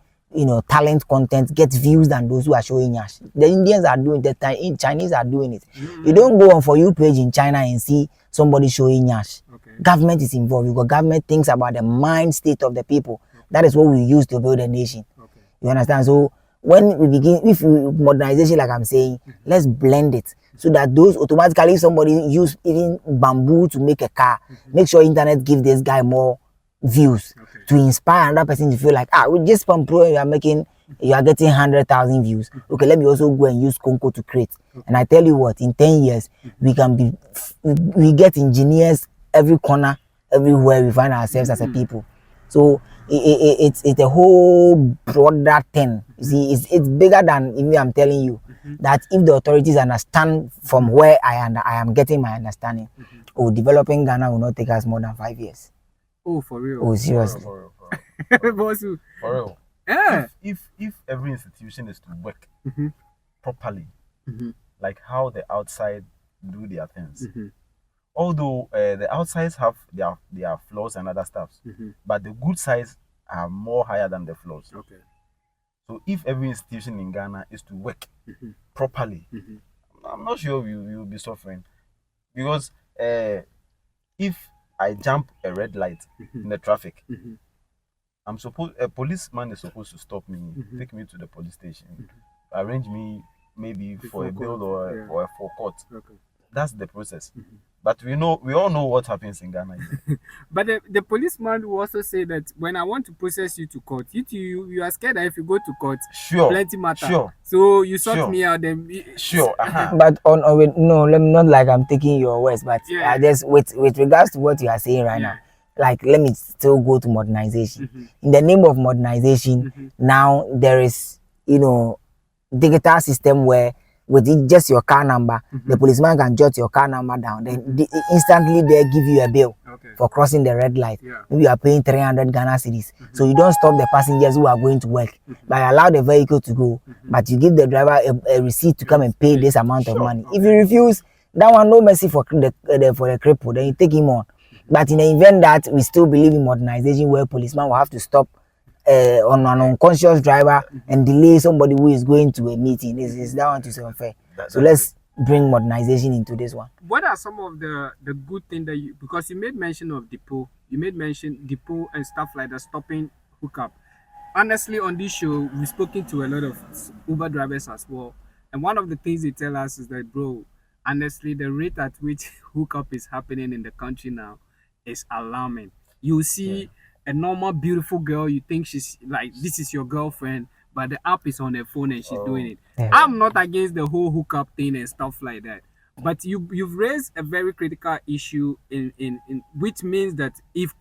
talent content get views than those who are showing nyash. The Indians are doing that, the Chinese are doing it. You don't go on For You page in China and see somebody showing nyash. Okay. Government is involved because government thinks about the mind state of the people. That is what we use to build a nation. Okay. You understand? So when we begin, if we modernization, like I'm saying, let's blend it so that those automatically, somebody use even bamboo to make a car, make sure internet give this guy more views to inspire another person to feel like, with this pump pro you are getting 100,000 views. Okay, let me also go and use Conco to create. And I tell you what, in 10 years we get engineers every corner, everywhere we find ourselves as a people. So it's a whole broader thing. You see, it's bigger than even I'm telling you that if the authorities understand from where I am getting my understanding, developing Ghana will not take us more than 5 years. Oh, for real. Oh, seriously. For real. Boss, For real. yeah. If every institution is to work properly, Mhm. like how the outside do their things, although the outsides have their flaws and other stuff, but the good sides are more higher than the flaws. Okay. So if every institution in Ghana is to work properly, I'm not sure we will be suffering, because if I jump a red light in the traffic, a policeman is supposed to stop me, take me to the police station, arrange me maybe Before for a bill court, yeah. or for court. Okay. That's the process. But we all know what happens in Ghana. But the policeman will also say that when I want to process you to court, you are scared that if you go to court, Sure. plenty matter. Sure. So you sort Sure. me out. Then Sure. But no, let me not like I'm taking your words, but Yeah. I just with regards to what you are saying right now, like let me still go to modernization. In the name of modernization, now there is digital system where with just your car number, the policeman can jot your car number down. Then instantly they give you a bill for crossing the red light. Yeah. Maybe you are paying 300 Ghana cedis. So you don't stop the passengers who are going to work, but you allow the vehicle to go. But you give the driver a receipt to come and pay this amount of money. If you refuse, that one no mercy for the cripple. Then you take him on. But in the event that we still believe in modernization, where policeman will have to stop on an unconscious driver and delay somebody who is going to a meeting, is that one too unfair? So let's bring modernization into this one. What are some of the good things that because you made mention of depot and stuff like that, stopping hookup. Honestly, on this show, we've spoken to a lot of Uber drivers as well, and one of the things they tell us is that, bro, honestly, the rate at which hookup is happening in the country now is alarming. You see a normal beautiful girl, you think she's like, this is your girlfriend, but the app is on her phone and she's doing it. Yeah. I'm not against the whole hookup thing and stuff like that, but you've raised a very critical issue in which means that if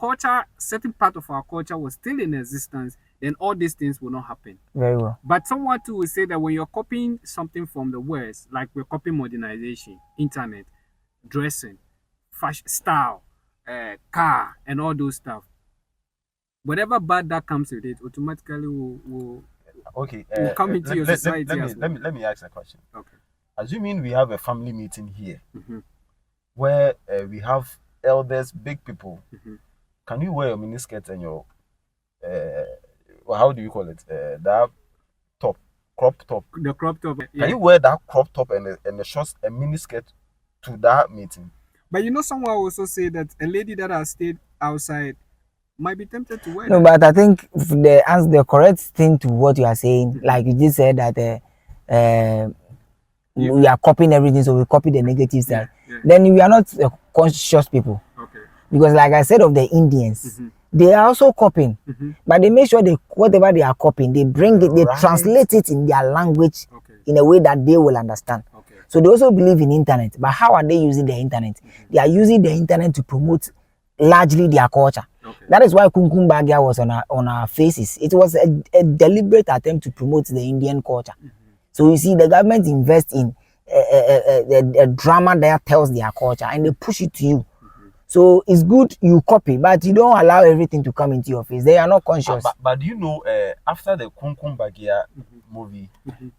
certain part of our culture was still in existence, then all these things will not happen. Very well. But someone too will say that when you're copying something from the West, like we're copying modernization, internet, dressing, fashion, style, car, and all those stuff, whatever bad that comes with it automatically will come into your society as well. Let me ask a question. Okay. Assuming we have a family meeting here where we have elders, big people, can you wear your miniskirt and your how do you call it, that crop top? The crop top. Can you wear that crop top and the shorts and miniskirt to that meeting? But someone also say that a lady that has stayed outside might be tempted to wear No, that. but I think the correct thing to what you are saying, like you just said that we are copying everything, so we copy the negative side. Then we are not conscious people. Okay. Because like I said of the Indians, they are also copying, but they make sure whatever they are copying, they bring it, they translate it in their language in a way that they will understand. Okay. So they also believe in internet, but how are they using the internet? They are using the internet to promote largely their culture. Okay. That is why Kumkum Bagya was on our faces. It was a deliberate attempt to promote the Indian culture. So you see, the government invests in a drama that tells their culture and they push it to you. So it's good you copy, but you don't allow everything to come into your face. They are not conscious. But do you know, after the Kunkun Bagia movie,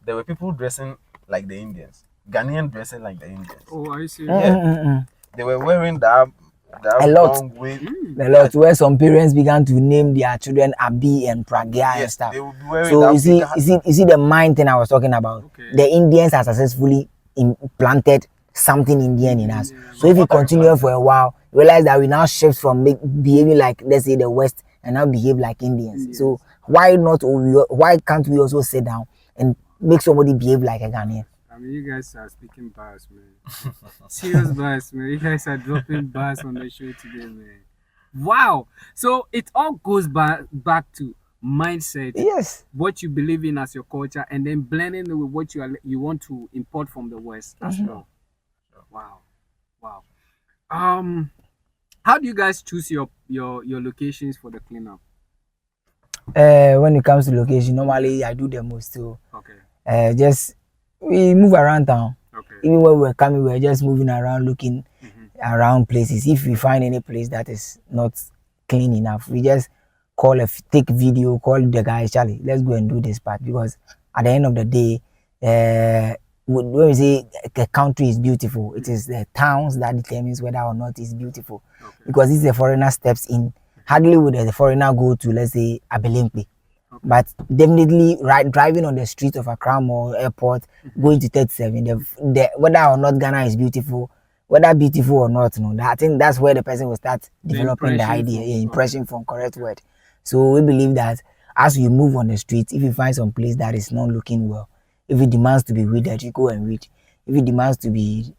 there were people dressing like the Indians, Ghanaian dressing like the Indians. Oh, I see. Yeah. They were wearing that A lot. long way. A lot where some parents began to name their children Abi and Pragya and Yes, stuff. they will be wearing So that you see, big hat. you see the mind thing I was talking about. Okay. The Indians have successfully implanted something Indian in us. Yeah. So if you What are continue implanted? for a while, realize that we now shift from behaving like, let's say, the West and now behave like Indians. So why not? Why can't we also sit down and make somebody behave like a Ghanaian? I mean, you guys are speaking bars, man. Serious bars, man. You guys are dropping bars on the show today, man. Wow. So it all goes back to mindset, Yes. what you believe in as your culture, and then blending it with what you want to import from the West as well. Wow. Wow. How do you guys choose your locations for the cleanup? When it comes to location, normally I do the most. So Okay. just we move around town. Okay. Even when we're coming, we're just moving around, looking around places. If we find any place that is not clean enough, we just take video, call the guy, Charlie, let's go and do this part. Because at the end of the day, when we say a country is beautiful, it is the towns that determines whether or not it's beautiful. Okay. Because if the foreigner steps in, hardly would the foreigner go to, let's say, Abelemkpe. But definitely, driving on the streets of Accra or airport, going to 37, whether or not Ghana is beautiful, whether beautiful or not, I think that's where the person will start developing the idea, impression from correct word. So we believe that as you move on the street, if you find some place that is not looking well, if it demands to be weeded, you go and weed. If it demands to be,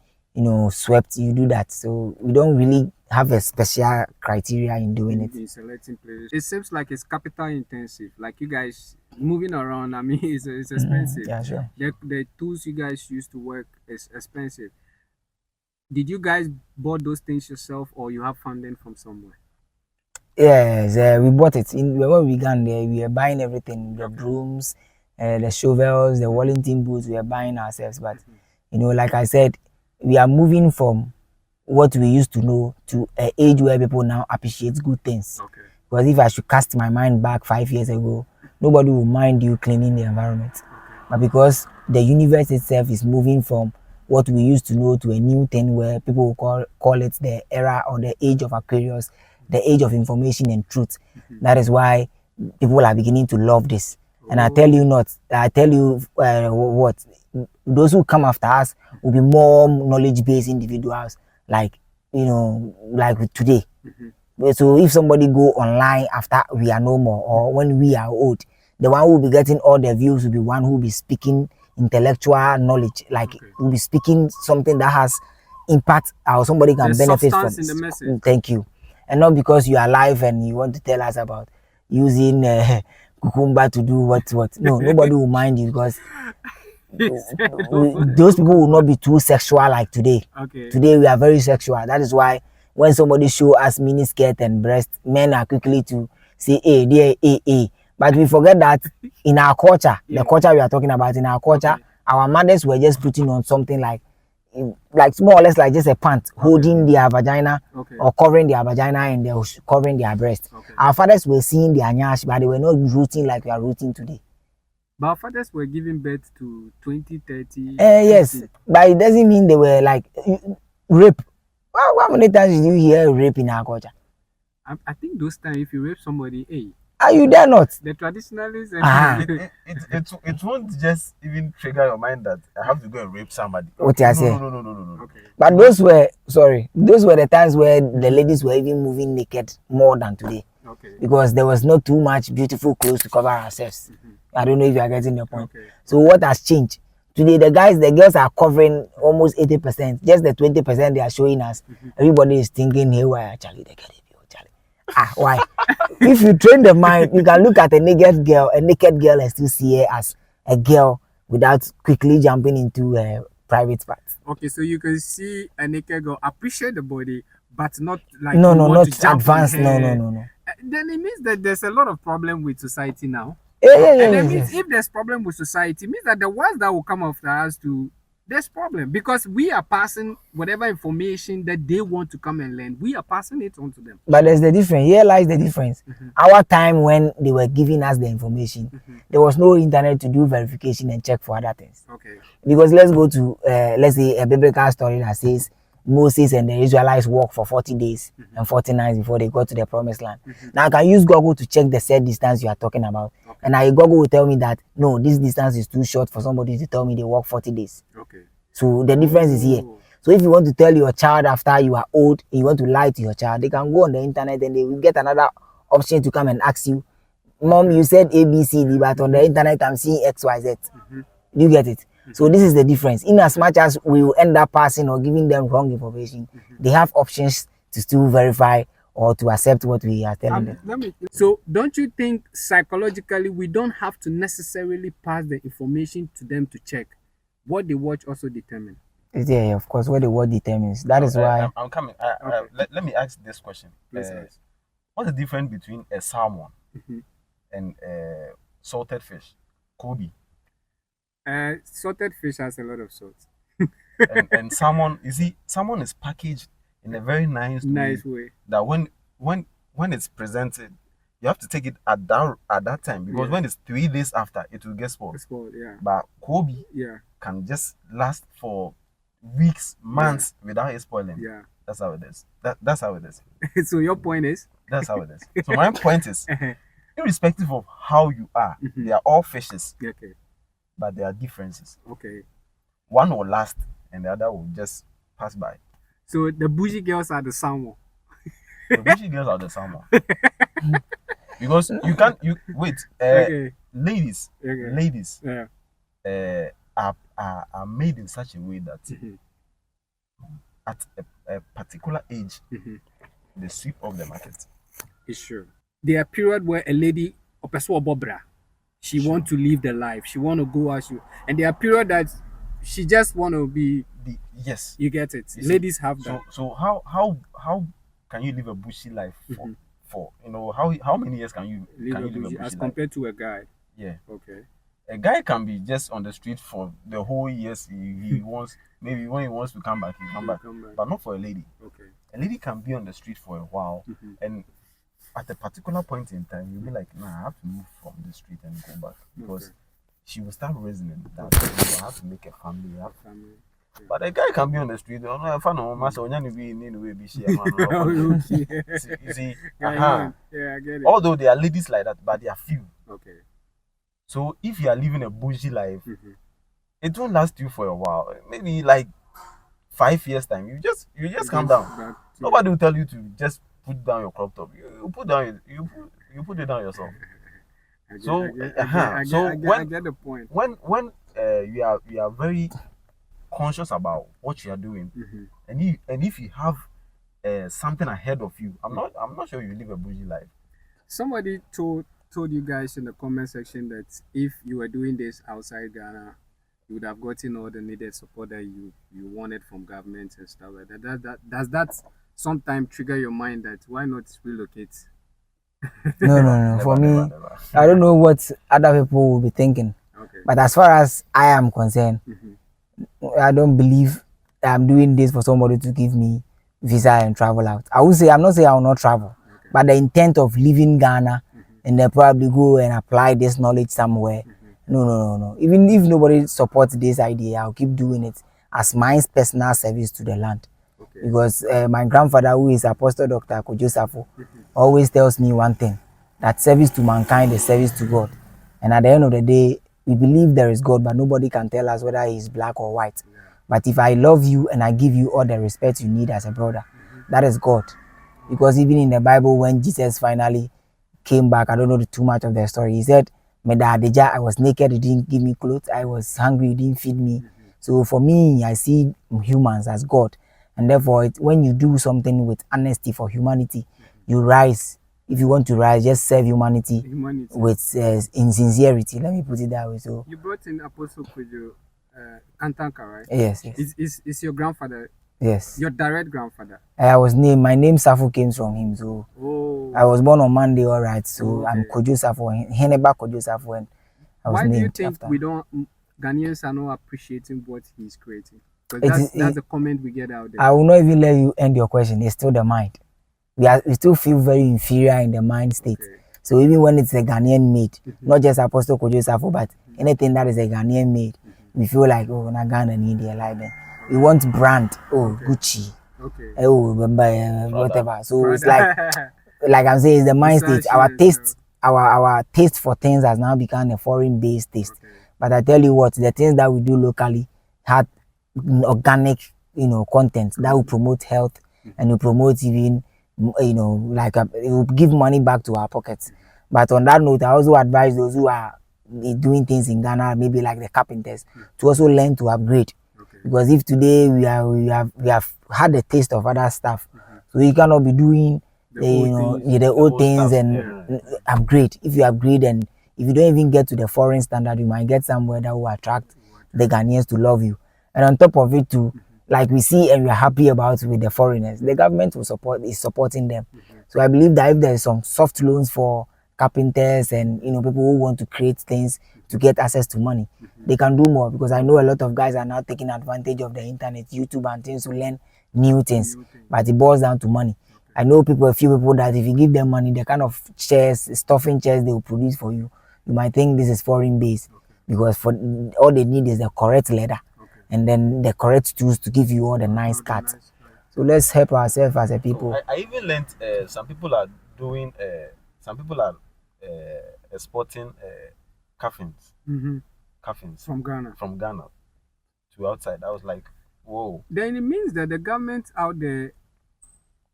swept, you do that. So we don't really have a special criteria in doing it. In selecting places. It seems like it's capital intensive. Like you guys moving around, I mean, it's expensive. Yeah, sure. The tools you guys use to work is expensive. Did you guys bought those things yourself, or you have funding from somewhere? Yes, we bought it. When we began there, we were buying everything, the brooms, the shovels, the Wellington boots, we were buying ourselves. But, like I said, we are moving from what we used to know to an age where people now appreciate good things. Okay. Because if I should cast my mind back 5 years ago, nobody will mind you cleaning the environment. But because the universe itself is moving from what we used to know to a new thing where people will call it the era or the age of Aquarius, the age of information and truth. That is why people are beginning to love this. And I tell you what, those who come after us will be more knowledge-based individuals, like like today. So if somebody go online after we are no more, or when we are old, the one who will be getting all the views will be one who will be speaking intellectual knowledge, like will be speaking something that has impact or somebody can benefit from. In the message. Thank you. And not because you are alive and you want to tell us about using cucumber to do what. No, nobody will mind you because those people will not be too sexual like today. Okay. Today we are very sexual. That is why when somebody show us mini skirt and breast, men are quickly to say, hey, there, hey. But we forget that in our culture, the culture we are talking about, in our culture, our mothers were just putting on something like more or less like just a pant, holding their vagina or covering their vagina and they were covering their breast. Our fathers were seeing their nyash, but they were not rooting like we are rooting today. But our fathers were giving birth to 20, 30. Yes, but it doesn't mean they were like rape. How many times did you hear rape in our culture? I think those times, if you rape somebody, hey, are you there not? The traditionalists. It won't just even trigger your mind that I have to go and rape somebody. What you say? No. Okay. But those were the times where the ladies were even moving naked more than today. Okay. Because there was not too much beautiful clothes to cover ourselves. I don't know if you are getting the point. So what has changed? Today the girls are covering almost 80%. Just the 20% they are showing us. Everybody is thinking, hey, why Charlie they get it? Why? If you train the mind, you can look at a naked girl and still see her as a girl without quickly jumping into private parts. Okay, so you can see a naked girl, appreciate the body, but not like not advanced. No. Then it means that there's a lot of problem with society now. Yeah. And that means if there's problem with society, it means that the ones that will come after us they there's problem because we are passing whatever information that they want to come and learn. We are passing it on to them. But there's the difference. Here lies the difference. Our time when they were giving us the information, there was no internet to do verification and check for other things. Okay. Because let's go to let's say a biblical story that says Moses and the Israelites walked for 40 days and 40 nights before they got to the promised land. Now I can use Google to check the said distance you are talking about. Okay. And I Google will tell me that no, this distance is too short for somebody to tell me they walk 40 days. Okay. So the difference is here. Oh. So if you want to tell your child after you are old, and you want to lie to your child, they can go on the internet and they will get another option to come and ask you, Mom, you said ABCD, but on the internet I'm seeing XYZ. Do you get it? So this is the difference. In as much as we will end up passing or giving them wrong information, they have options to still verify or to accept what we are telling them. So don't you think psychologically we don't have to necessarily pass the information to them to check? What they watch also determine. Yeah, of course, what the word determines. That is why. I'm coming. Okay. Let me ask this question. Please ask. What's the difference between a salmon and salted fish, Kobe? Salted fish has a lot of salt. and salmon, you see, salmon is packaged in a very nice way. That when it's presented, you have to take it at that time because when it's 3 days after, it will get spoiled. Yeah. But Kobe can just last for weeks, months without it spoiling. Yeah. That's how it is. That's how it is. So your point is? That's how it is. So my point is, irrespective of how you are, they are all fishes. Okay. But there are differences. Okay. One will last and the other will just pass by. So the bougie girls are the salmon. The bougie girls are the salmon. Because you wait. Ladies, are made in such a way that at a particular age they sweep off the market. It's true. There are periods where a lady or person bobra, she want to live the life. She want to go as you, and there are periods that she just want to be. Yes. You get it. You Ladies see, have that. So how can you live a bushy life for how many years can you live a bushy as life? compared to a guy? Yeah. Okay. A guy can be just on the street for the whole years he wants. Maybe when he wants to come back, he'll come back. But not for a lady. Okay. A lady can be on the street for a while, and at a particular point in time, you'll be like, nah, I have to move from the street and go back because she will start reasoning that you have to make a family. But a guy can be on the street. You see, Yeah, I get it. although there are ladies like that, but they are few. Okay. So if you are living a bougie life, it won't last you for a while. Maybe like 5 years time. You just calm down. Nobody will tell you to just put down your crop top. You put it down yourself. I get the point. When you are very conscious about what you are doing, and if you have something ahead of you, I'm not sure you live a bougie life. Somebody told you guys in the comment section that if you were doing this outside Ghana, you would have gotten all the needed support that you wanted from government and stuff like that. Does that sometimes trigger your mind that why not relocate? No. For me, never. I don't know what other people will be thinking. Okay. But as far as I am concerned, I don't believe I'm doing this for somebody to give me visa and travel out. I'm not saying I will not travel, but the intent of leaving Ghana and then probably go and apply this knowledge somewhere. No. Even if nobody supports this idea, I'll keep doing it as my personal service to the land. Okay. Because my grandfather, who is Apostle Dr. Kojosafo, always tells me one thing, that service to mankind is service to God. And at the end of the day, we believe there is God, but nobody can tell us whether he is black or white. Yeah. But if I love you and I give you all the respect you need as a brother, that is God. Because even in the Bible, when Jesus finally came back, I don't know too much of the story, he said, I was naked, you didn't give me clothes. I was hungry, you didn't feed me. So for me, I see humans as God. And therefore, when you do something with honesty for humanity, you rise. If you want to rise, just serve humanity. With in sincerity. Let me put it that way. So you brought in Apostle Kojo Kantanka, right? Yes. Is your grandfather? Yes. Your direct grandfather? My name Safo came from him. So I was born on Monday, all right. So I'm Kojo Safo, Heneba Kojo Safo, and I was Why do you named think after. we don't Ghanaians are not appreciating what he's creating? Because It is. that's the comment we get out there. I will not even let you end your question. It's still the mind. We still feel very inferior in the mind state. Okay. So even when it's a Ghanaian made, Mm-hmm. not just Apostle Kojo Safo, but anything that is a Ghanaian made, we feel like, oh, na Ghana need their life. We want brand, oh, Okay. Gucci, Okay. oh, whatever. So it's like Brother. I'm saying, it's the mind state. Our Versace, taste, so, our taste for things has now become a foreign based taste. okay. But I tell you what, the things that we do locally had organic, content that will promote health and will promote even, like it will give money back to our pockets. But on that note, I also advise those who are doing things in Ghana, maybe like the carpenters, to also learn to upgrade. Okay. Because if today we have had a taste of other stuff, so you cannot be doing The old things. the old things stuff, and yeah. upgrade. If you upgrade and if you don't even get to the foreign standard, you might get somewhere that will attract the Ghanaians to love you. And on top of it too, like we see and we're happy about with the foreigners, the government is supporting them. So I believe that if there is some soft loans for carpenters and people who want to create things to get access to money, they can do more, because I know a lot of guys are now taking advantage of the internet, YouTube and things to learn new things. New thing. But it boils down to money. I know a few people that if you give them money, the kind of chairs, stuffing chairs they will produce for you, you might think this is foreign based, because for all they need is the correct leather Okay. and then the correct tools to give you all the nice Okay, cuts. nice. So let's help ourselves as a So people. I even learned some people are doing some people are exporting coffins Mm-hmm. from From Ghana. Ghana to outside. I was like, whoa. Then it means that the government out there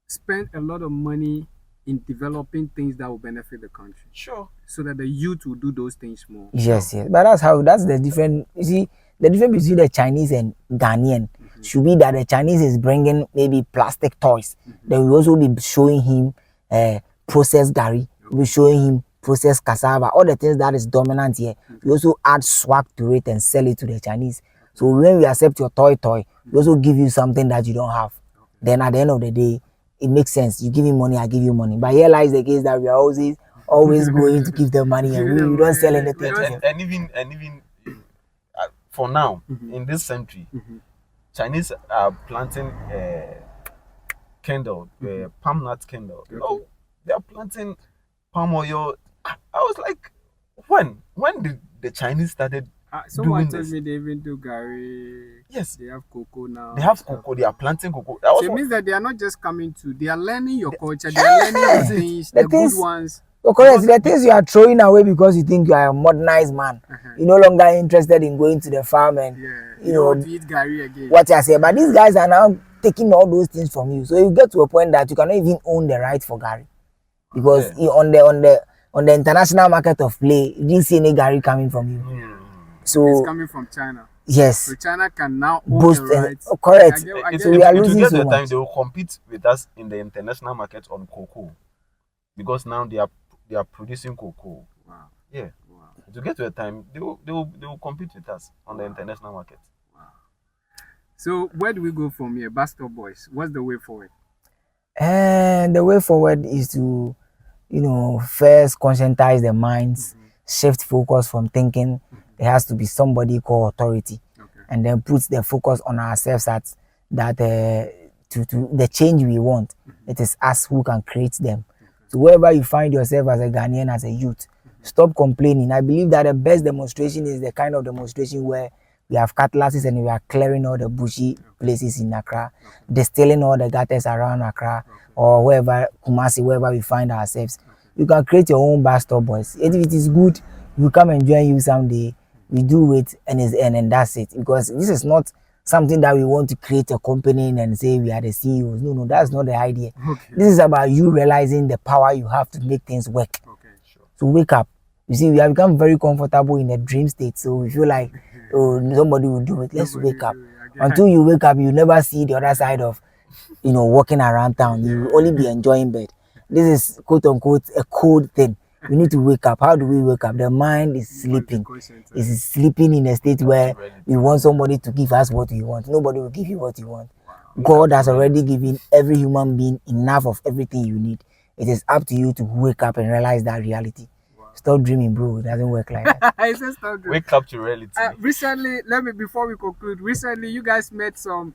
spent a lot of money in developing things that will benefit the country, Sure. so that the youth will do those things more. Yes, yes. But that's the difference. You see, the difference between the Chinese and Ghanaian should be that the Chinese is bringing maybe plastic toys. Then we also be showing him processed gari. We showing him processed cassava. All the things that is dominant here. We also add swag to it and sell it to the Chinese. So when we accept your toy, we also give you something that you don't have. Then at the end of the day, it makes sense. You give me money, I give you money. But here lies the case that we are always going to give them money and we don't sell anything to them. And even for now in this century, Chinese are planting candle, palm nut candle. No, they are planting palm oil. I was like, when did the Chinese started Someone doing told this? me they even do Gary. Yes, They have cocoa now. they have and stuff. cocoa. They are planting cocoa. That So was it what- means that they are not just coming to, they are learning your culture, they are learning your things, The the things- good ones. Of course, the things you are throwing away because you think you are a modernized man. You're no longer interested in going to the farm and Yeah, you you know want to eat Gary again. what I say. But these guys are now taking all those things from you. So you get to a point that you cannot even own the right for Gary. Because on the international market of play, you didn't see any Gary coming from you. It's So coming from China. yes, So China can now own boost the rights. correct. I get So it. we are it will losing get so to a time much. they will compete with us in the international market on cocoa, because now they are producing cocoa. Wow. Yeah, Wow. it will get to a time they will compete with us on the international market. So where do we go from here? Bust Stop Boys. What's the way forward? And the way forward is to, first conscientize the minds, shift focus from thinking. There has to be somebody called authority, Okay. and then put the focus on ourselves that to the change we want. It is us who can create them. So wherever you find yourself as a Ghanaian, as a youth, stop complaining. I believe that the best demonstration is the kind of demonstration where we have cutlasses and we are clearing all the bushy places in Accra, distilling all the gutters around Accra, or wherever, Kumasi, wherever we find ourselves. You can create your own Bust Stop Boys. If it is good, we come and join you someday. We do it and that's it. Because this is not something that we want to create a company and say we are the CEOs. No, that's not the idea. Okay. This is about you realizing the power you have to make things work. Okay. Sure. So wake up. You see, we have become very comfortable in a dream state. So we feel like, oh, somebody will do it. Let's wake up. Until you wake up, you never see the other side of, walking around town. You will only be enjoying bed. This is quote unquote a cold thing. We need to wake up. How do we wake up? The mind is sleeping. It's sleeping in a state where we want somebody to give us what we want. Nobody will give you what you want. God has already given every human being enough of everything you need. It is up to you to wake up and realize that reality. Stop dreaming, bro. It doesn't work like that. I said stop dreaming. Wake up to reality. Recently, before we conclude, recently you guys met some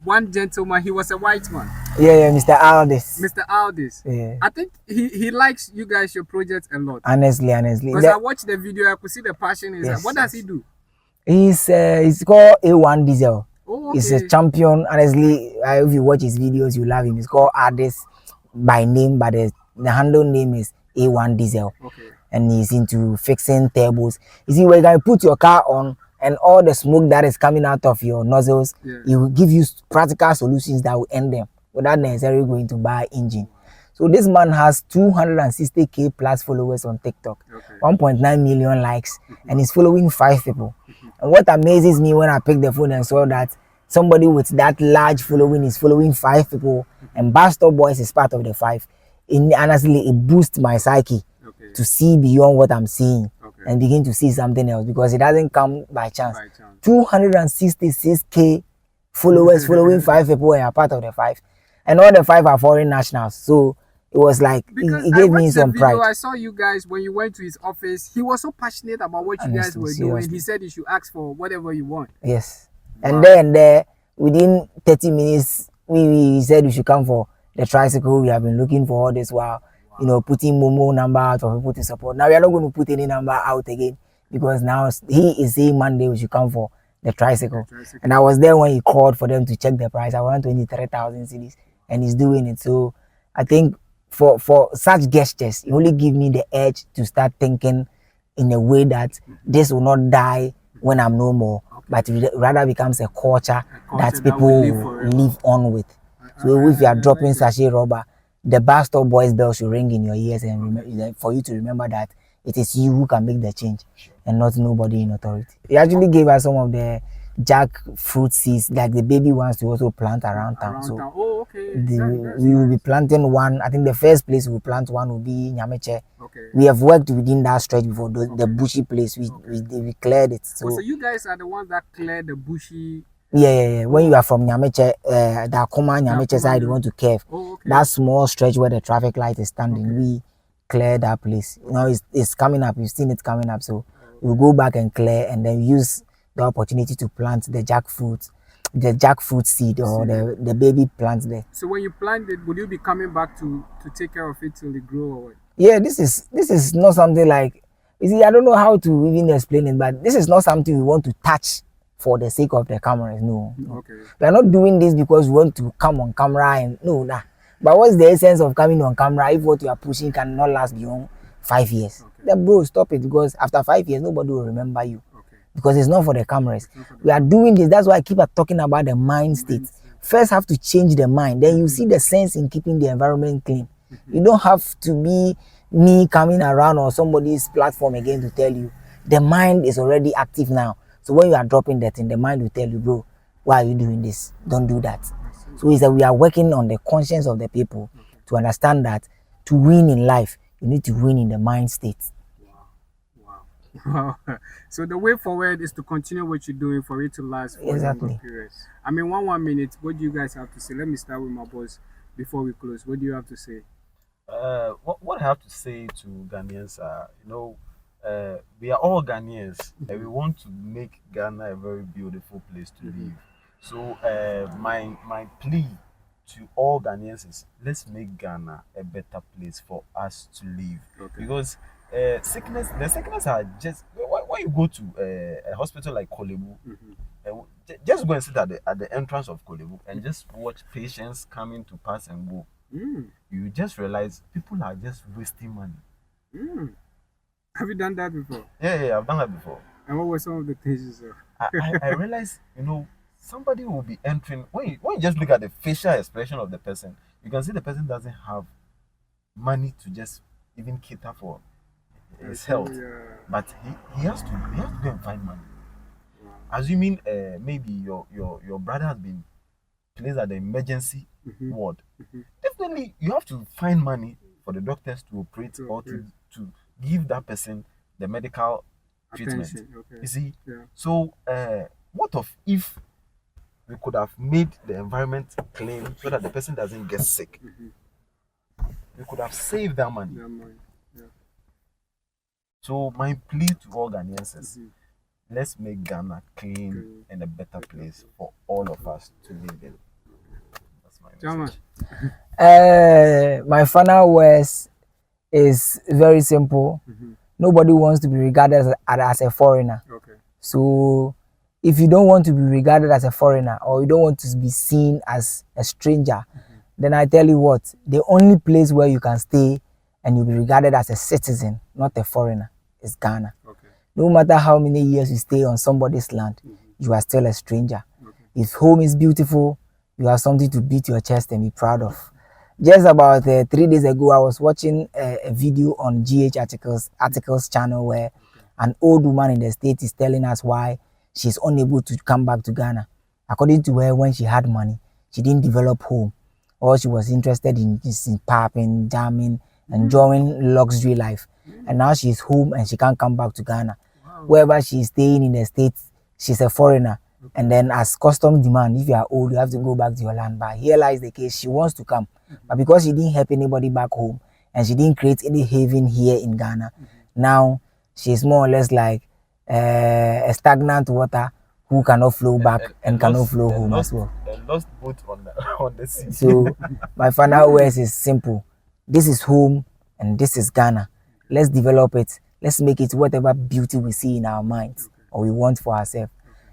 one gentleman. He was a white man, Yeah, Mr. Aldis. Mr. Aldis. Yeah. I think he likes you guys, your project a lot. Honestly. Because I watched the video, I could see the passion in his Yes, eye. What does he do? He's called A1 Diesel. Oh, He's okay. a champion. Honestly, if you watch his videos, you love him. He's called Aldis by name, but the handle name is A1 Diesel. Okay. And he's into fixing turbos. You see, when you put your car on and all the smoke that is coming out of your nozzles, Yeah. he will give you practical solutions that will end them without necessarily going to buy engine. So this man has 260k plus followers on TikTok, Okay. 1.9 million likes, and he's following 5 people. And what amazes me when I picked the phone and saw that somebody with that large following is following 5 people, and Bust Stop Boys is part of the 5. Honestly, it boosts my psyche Okay. to see beyond what I'm seeing Okay. and begin to see something else, because it doesn't come by chance. By chance. 266k followers following 5 people and are part of the 5, and all the 5 are foreign nationals. So it was like Because it I gave me watched the some video, pride. I saw you guys when you went to his office. He was so passionate about what you guys Honestly, were doing. seriously. He said you should ask for whatever you want. Yes. Wow. And there, within 30 minutes, we said we should come for the tricycle. We have been looking for all this while, putting Momo number out for people to support. Now we are not going to put any number out again, because now he is saying Monday we should come for the tricycle. And I was there when he called for them to check the price. I want 23,000 cedis, and he's doing it. So I think for such gestures, it only give me the edge to start thinking in a way that this will not die when I'm no more, but it rather becomes a culture that people will live on with. So if you are dropping sachet rubber, the Bast Stop Boys bell should ring in your ears, and for you to remember that it is you who can make the change and not nobody in authority. He actually gave us some of the jackfruit seeds, like the baby ones, to also plant around town. So oh, okay. we will be planting one. I think the first place we will plant one will be Nyameche. Okay. We have worked within that stretch before. The bushy place, we cleared it. So you guys are the ones that cleared the bushy. Yeah. When you are from Nyameche, the Akoma Nyameche side, you want to curve. Oh, okay. That small stretch where the traffic light is standing, Okay. we clear that place. It's coming up. You've seen it coming up. So we'll go back and clear, and then use the opportunity to plant the jackfruit seed, or the baby plants there. So when you plant it, will you be coming back to take care of it till it grow or what? Yeah, this is not something like, you see, I don't know how to even explain it, but this is not something we want to touch for the sake of the cameras. No. Okay. We are not doing this because we want to come on camera and nah. But what's the essence of coming on camera if what you are pushing cannot last beyond 5 years? Okay. Then bro, stop it, because after 5 years nobody will remember you. Okay. Because it's not for the cameras. We are doing this. That's why I keep talking about the mind state. First have to change the mind. Then you see the sense in keeping the environment clean. You don't have to be me coming around or somebody's platform again to tell you. The mind is already active now. So when you are dropping that in, the mind will tell you, bro, why are you doing this? Don't do that. So it's that we are working on the conscience of the people to understand that to win in life, you need to win in the mind state. Wow. So the way forward is to continue what you're doing for it to last for Exactly. a longer period. I mean, 1 minute. What do you guys have to say? Let me start with my boss before we close. What do you have to say? What I have to say to Ghanaians are, we are all Ghanaians, and we want to make Ghana a very beautiful place to live. So my plea to all Ghanaians is, let's make Ghana a better place for us to live. Okay. Because the sickness are just, when you go to a hospital like Kolebu, just go and sit at the entrance of Kolebu and just watch patients coming to pass and go. You just realize people are just wasting money. Have you done that before? Yeah, I've done that before. And what were some of the things you saw? I realized, somebody will be entering. When you just look at the facial expression of the person, you can see the person doesn't have money to just even cater for his health. Yeah. But he has to go and find money. Assuming maybe your brother has been placed at the emergency ward, definitely you have to find money for the doctors to operate or to give that person the medical treatment. Okay. You see? Yeah. So what if we could have made the environment clean so that the person doesn't get sick? We could have saved that money. Yeah. So my plea to all Ghanaians is, Mhm. let's make Ghana clean Okay. and a better place for all of us to live in. That's my Chama. message. My final words is very simple. Mhm. Nobody wants to be regarded as a foreigner. Okay. So if you don't want to be regarded as a foreigner or you don't want to be seen as a stranger, then I tell you what, the only place where you can stay and you'll be regarded as a citizen, not a foreigner, is Ghana. Okay. No matter how many years you stay on somebody's land, you are still a stranger. Okay. If home is beautiful, you have something to beat your chest and be proud of. Just about 3 days ago, I was watching a video on GH articles channel where an old woman in the state is telling us why she's unable to come back to Ghana. According to her, when she had money, she didn't develop home. All she was interested in is in popping, jamming, enjoying luxury life. And now she's home and she can't come back to Ghana. Wow. Wherever she's staying in the States, she's a foreigner. And then as custom demand, if you are old, you have to go back to your land. But here lies the case, she wants to come. But because she didn't help anybody back home and she didn't create any haven here in Ghana, now she's more or less like a stagnant water who cannot flow back and cannot flow home as well. A lost boat on the on the sea. So my final words is simple. This is home and this is Ghana. Let's develop it. Let's make it whatever beauty we see in our minds or we want for ourselves.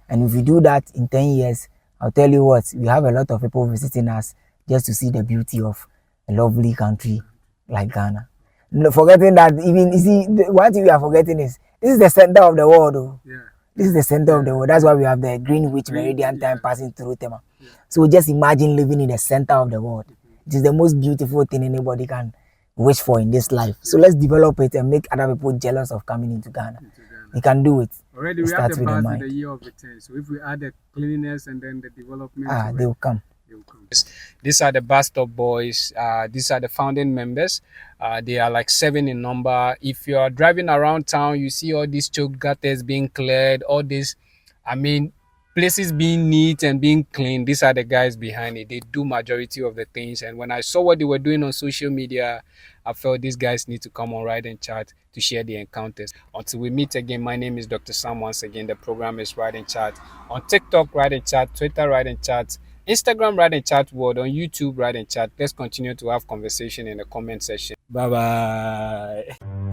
And if we do that in 10 years, I'll tell you what, we have a lot of people visiting us just to see the beauty of a lovely country like Ghana. No, forgetting that even, you see, one thing we are forgetting is this is the center of the world. Oh. Yeah. This is the center of the world. That's why we have the Greenwich Meridian time passing through Tema. So just imagine living in the center of the world. It is the most beautiful thing anybody can wish for in this life. So let's develop it and make other people jealous of coming into Ghana. Into Ghana. We can do it. Already It we have starts the with the Bast with mind. the year of return. So if we add the cleanliness and then the development, They will come. they will come. These are the Bust Stop Boys. These are the founding members. They are like 7 in number. If you are driving around town, you see all these choke gutters being cleared, all these, I mean, places being neat and being clean. These are the guys behind it. They do majority of the things. And when I saw what they were doing on social media, I felt these guys need to come on Ride and Chat to share their encounters. Until we meet again, my name is Dr. Sam. Once again, the program is Ride and Chat. On TikTok, Ride and Chat. Twitter, Ride and Chat. Instagram, Ride and Chat World. On YouTube, Ride and Chat. Let's continue to have conversation in the comment section. Bye bye.